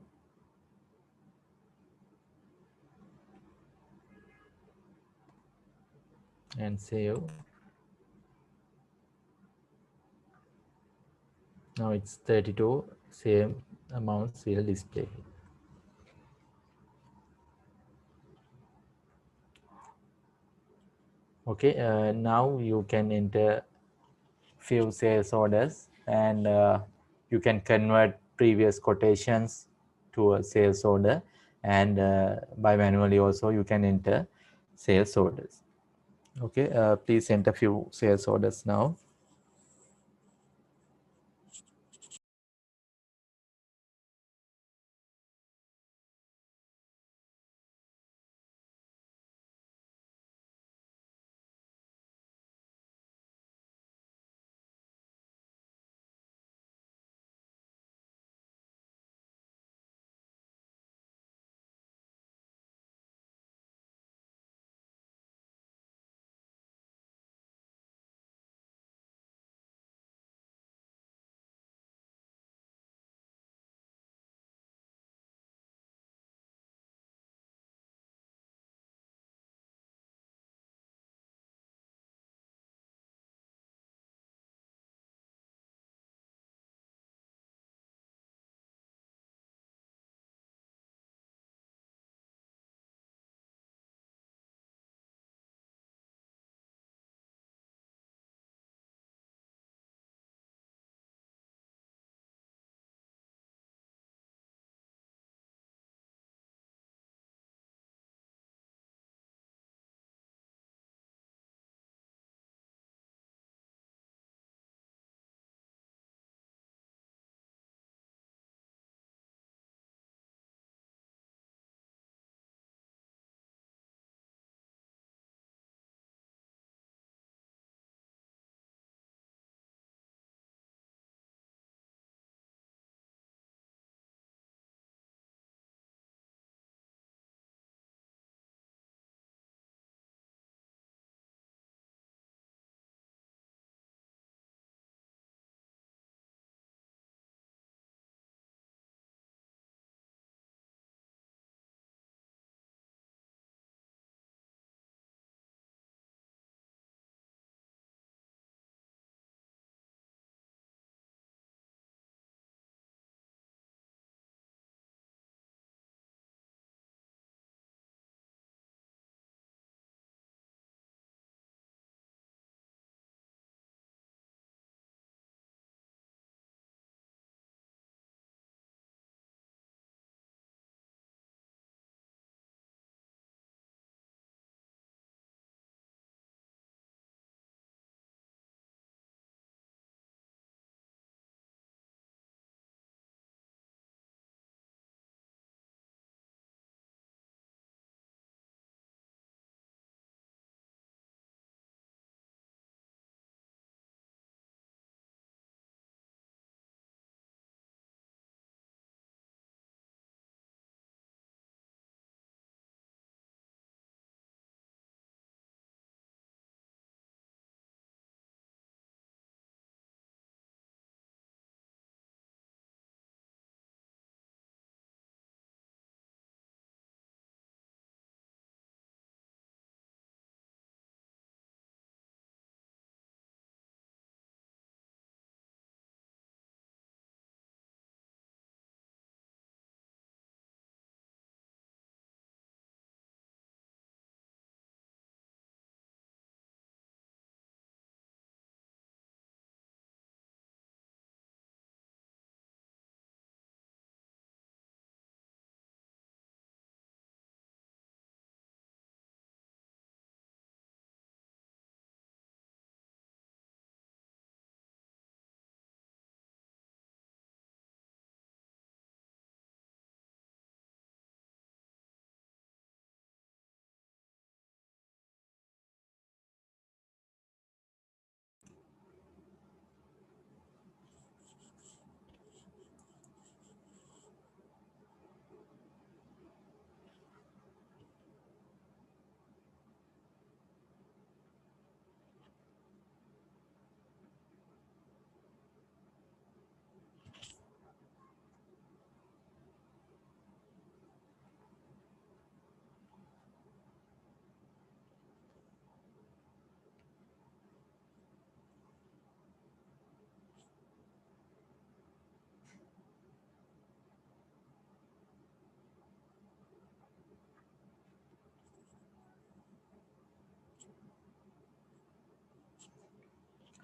and save. Now it's 32. Same amounts will display. Okay, now you can enter few sales orders, and you can convert previous quotations to a sales order, and by manually also you can enter sales orders. Okay, please enter few sales orders now.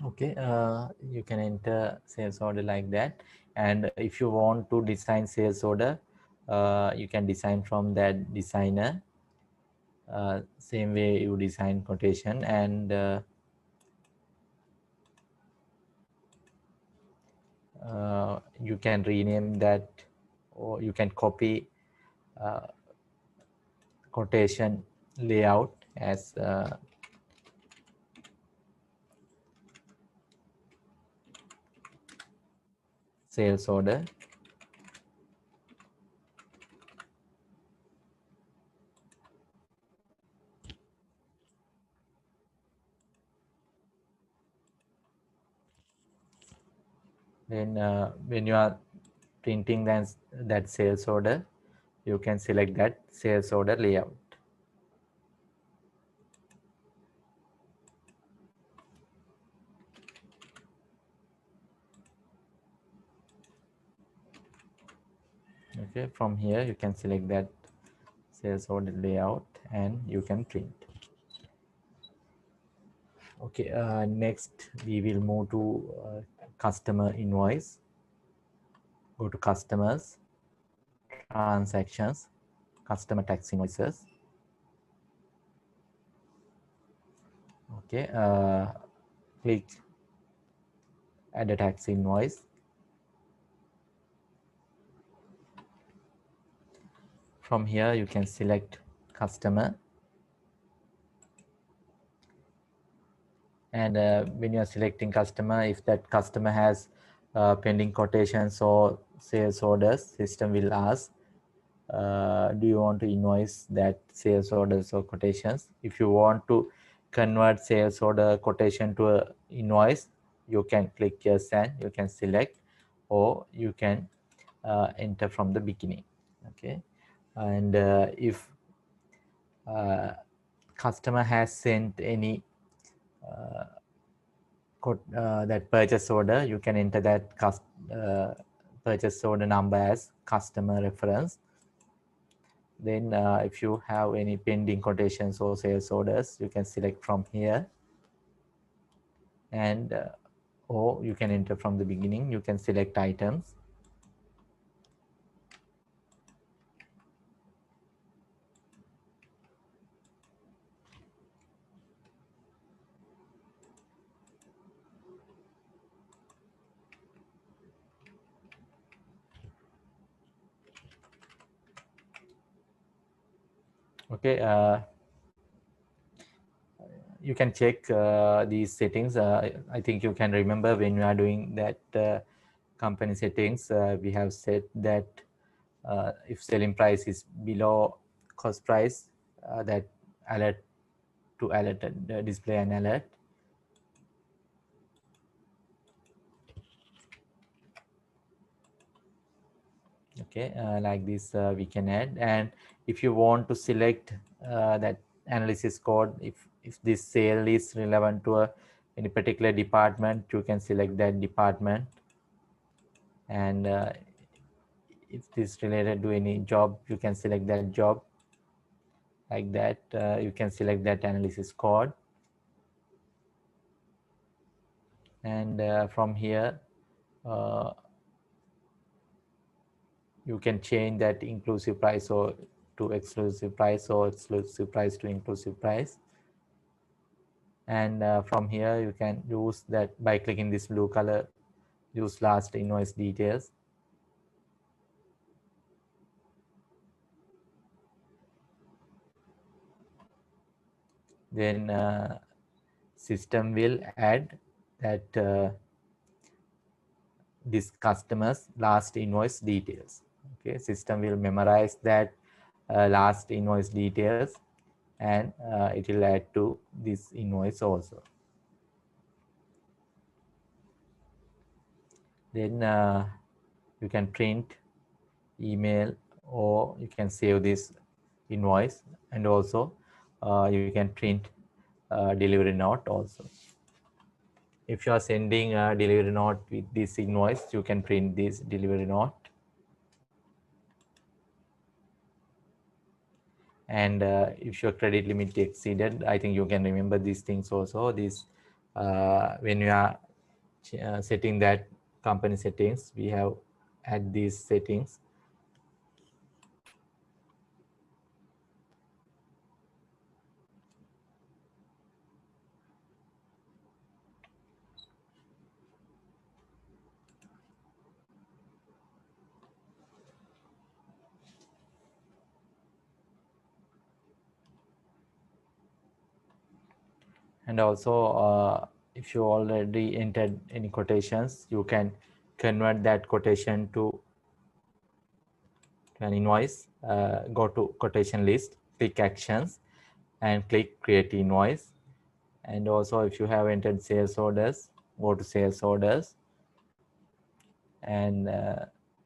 Okay, you can enter sales order like that. And if you want to design sales order, you can design from that designer, same way you design quotation, and you can rename that, or you can copy uh, quotation layout as sales order. Then when you are printing that sales order, you can select that sales order layout. Okay, from here you can select that sales order layout and you can print. Okay, next we will move to customer invoice. Go to customers, transactions, customer tax invoices. Okay, click add a tax invoice. From here you can select customer, and when you are selecting customer, if that customer has pending quotations or sales orders, system will ask, do you want to invoice that sales orders or quotations? If you want to convert sales order quotation to a invoice, you can click yes and you can select, or you can enter from the beginning. Okay, and if customer has sent any that purchase order, you can enter that purchase order number as customer reference. Then if you have any pending quotations or sales orders, you can select from here, and or you can enter from the beginning. You can select items. Okay, you can check these settings. I think you can remember when you are doing that company settings, we have said that if selling price is below cost price, that alert to alert display an alert. Okay, like this we can add. And if you want to select that analysis code, if this sale is relevant to any particular department, you can select that department. And if this related to any job, you can select that job. Like that, you can select that analysis code, and from here uh, you can change that inclusive price or to exclusive price, or exclusive price to inclusive price. And from here you can use that by clicking this blue color, use last invoice details. Then system will add that this customer's last invoice details. Okay, system will memorize that last invoice details, and it will add to this invoice also. Then you can print, email, or you can save this invoice, and also you can print delivery note also. If you are sending a delivery note with this invoice, you can print this delivery note. And if your credit limit exceeded, I think you can remember these things also. This when we are setting that company settings, we have add these settings. And also if you already entered any quotations, you can convert that quotation to an invoice. Go to quotation list, click actions, and click create invoice. And also if you have entered sales orders, go to sales orders and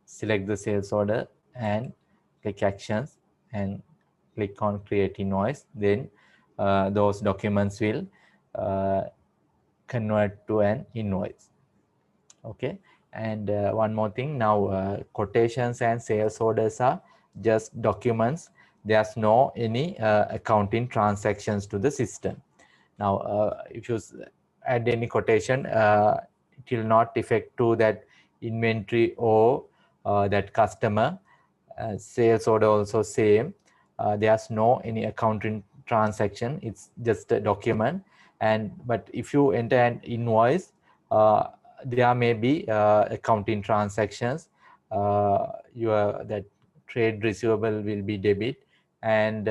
select the sales order and click actions and click on create invoice. Then those documents will convert to an invoice. Okay. And one more thing, now quotations and sales orders are just documents. There's no any accounting transactions to the system. Now if you add any quotation, it will not affect to that inventory or that customer. Sales order also same. There's no any accounting transaction, it's just a document. And but if you enter an invoice, there may be accounting transactions. Your that trade receivable will be debit, and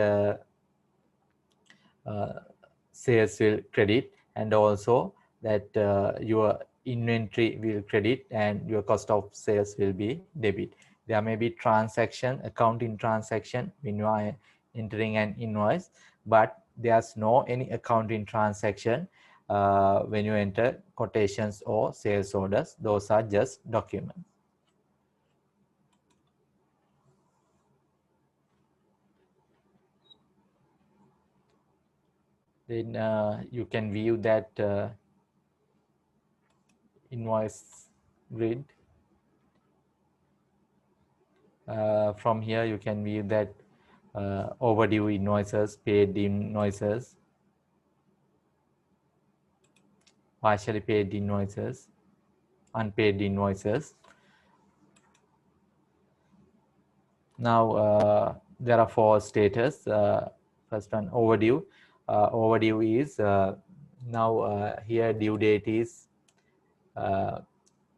sales will credit, and also that your inventory will credit and your cost of sales will be debit. There may be transaction, accounting transaction when you are entering an invoice, but there's no any accounting transaction when you enter quotations or sales orders. Those are just documents. Then you can view that invoice grid. From here you can view that overdue invoices, paid invoices, partially paid invoices, unpaid invoices. Now there are four status. First one, overdue. Overdue is now here due date is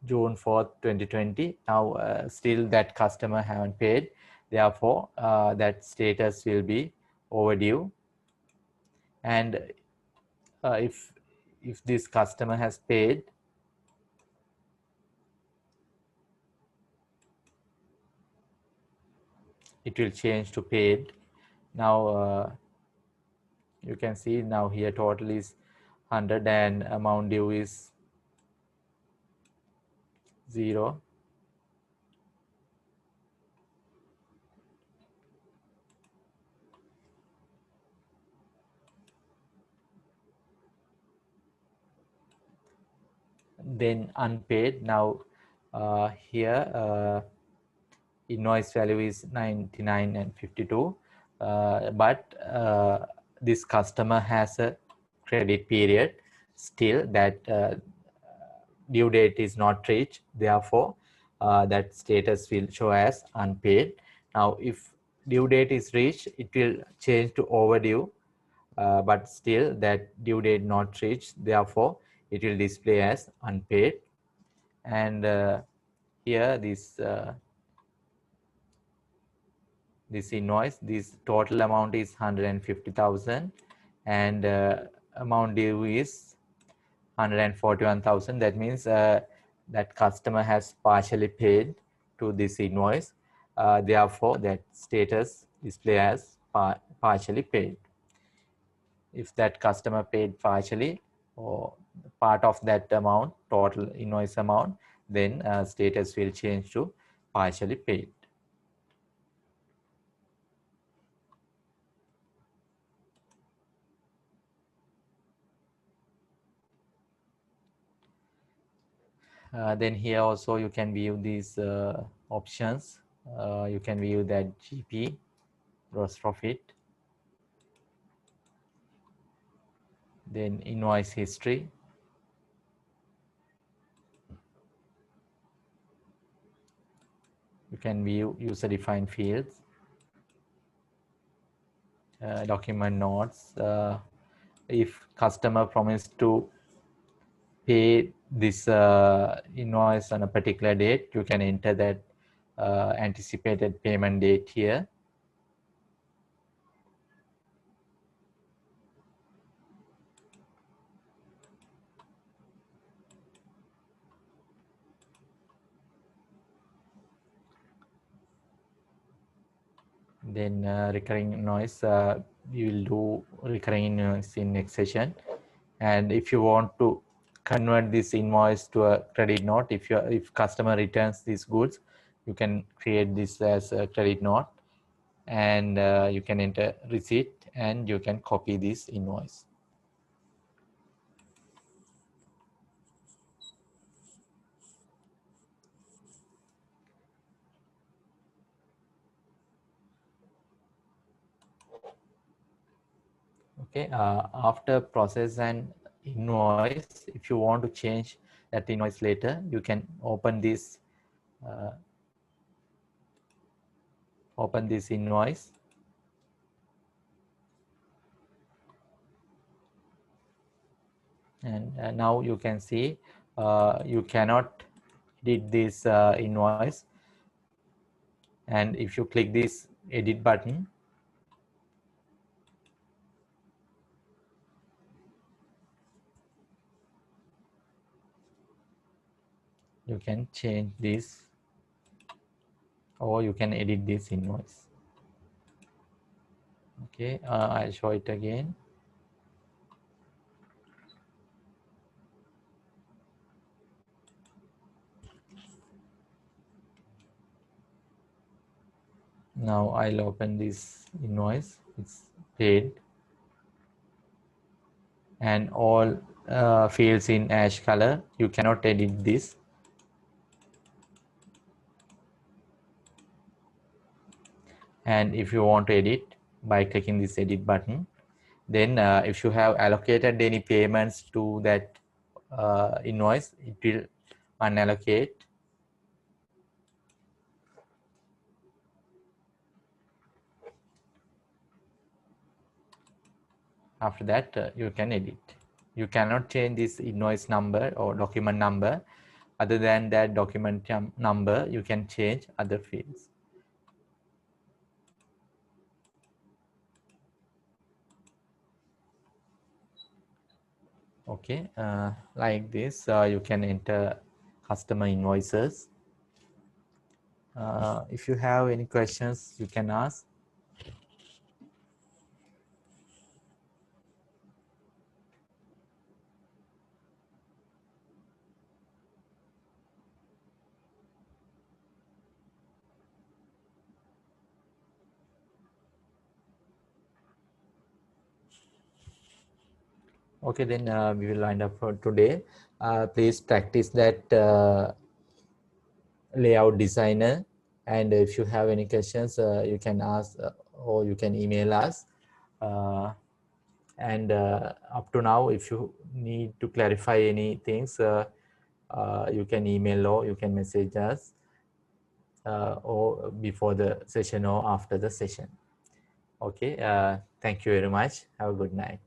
June 4th, 2020. Now still that customer haven't paid. Therefore, that status will be overdue. And if this customer has paid, it will change to paid. Now you can see now here total is 100 and amount due is 0. Then unpaid. Now here invoice value is 99 and 52, but this customer has a credit period. Still that due date is not reached, therefore that status will show as unpaid. Now if due date is reached, it will change to overdue, but still that due date not reached, therefore it will display as unpaid. And here this invoice, this total amount is 150,000 and amount due is 141,000. That means that customer has partially paid to this invoice. Therefore, that status display as partially paid. If that customer paid partially or part of that amount, total invoice amount, then status will change to partially paid. Then here also you can view these options. You can view that GP, gross profit, then invoice history, You can view user-defined fields, document notes. If customer promised to pay this invoice on a particular date, you can enter that anticipated payment date here. Then recurring invoice, we will do recurring invoice in next session. And if you want to convert this invoice to a credit note, if customer returns these goods, you can create this as a credit note, and you can enter receipt and you can copy this invoice. Okay, after process an invoice, if you want to change that invoice later, you can open this invoice, and now you can see you cannot edit this invoice, and if you click this edit button, you can change this or you can edit this invoice. Okay, I'll show it again. Now I'll open this invoice. It's paid, and all fields in ash color. You cannot edit this. And if you want to edit, by clicking this edit button, then if you have allocated any payments to that invoice, it will unallocate. After that, you can edit. You cannot change this invoice number or document number. Other than that document number, you can change other fields. Okay, like this, you can enter customer invoices. If you have any questions, you can ask. Okay, then we will wind up for today. Please practice that layout designer, and if you have any questions, you can ask or you can email us. And up to now, if you need to clarify any things, you can email or you can message us or before the session or after the session. Okay, thank you very much. Have a good night.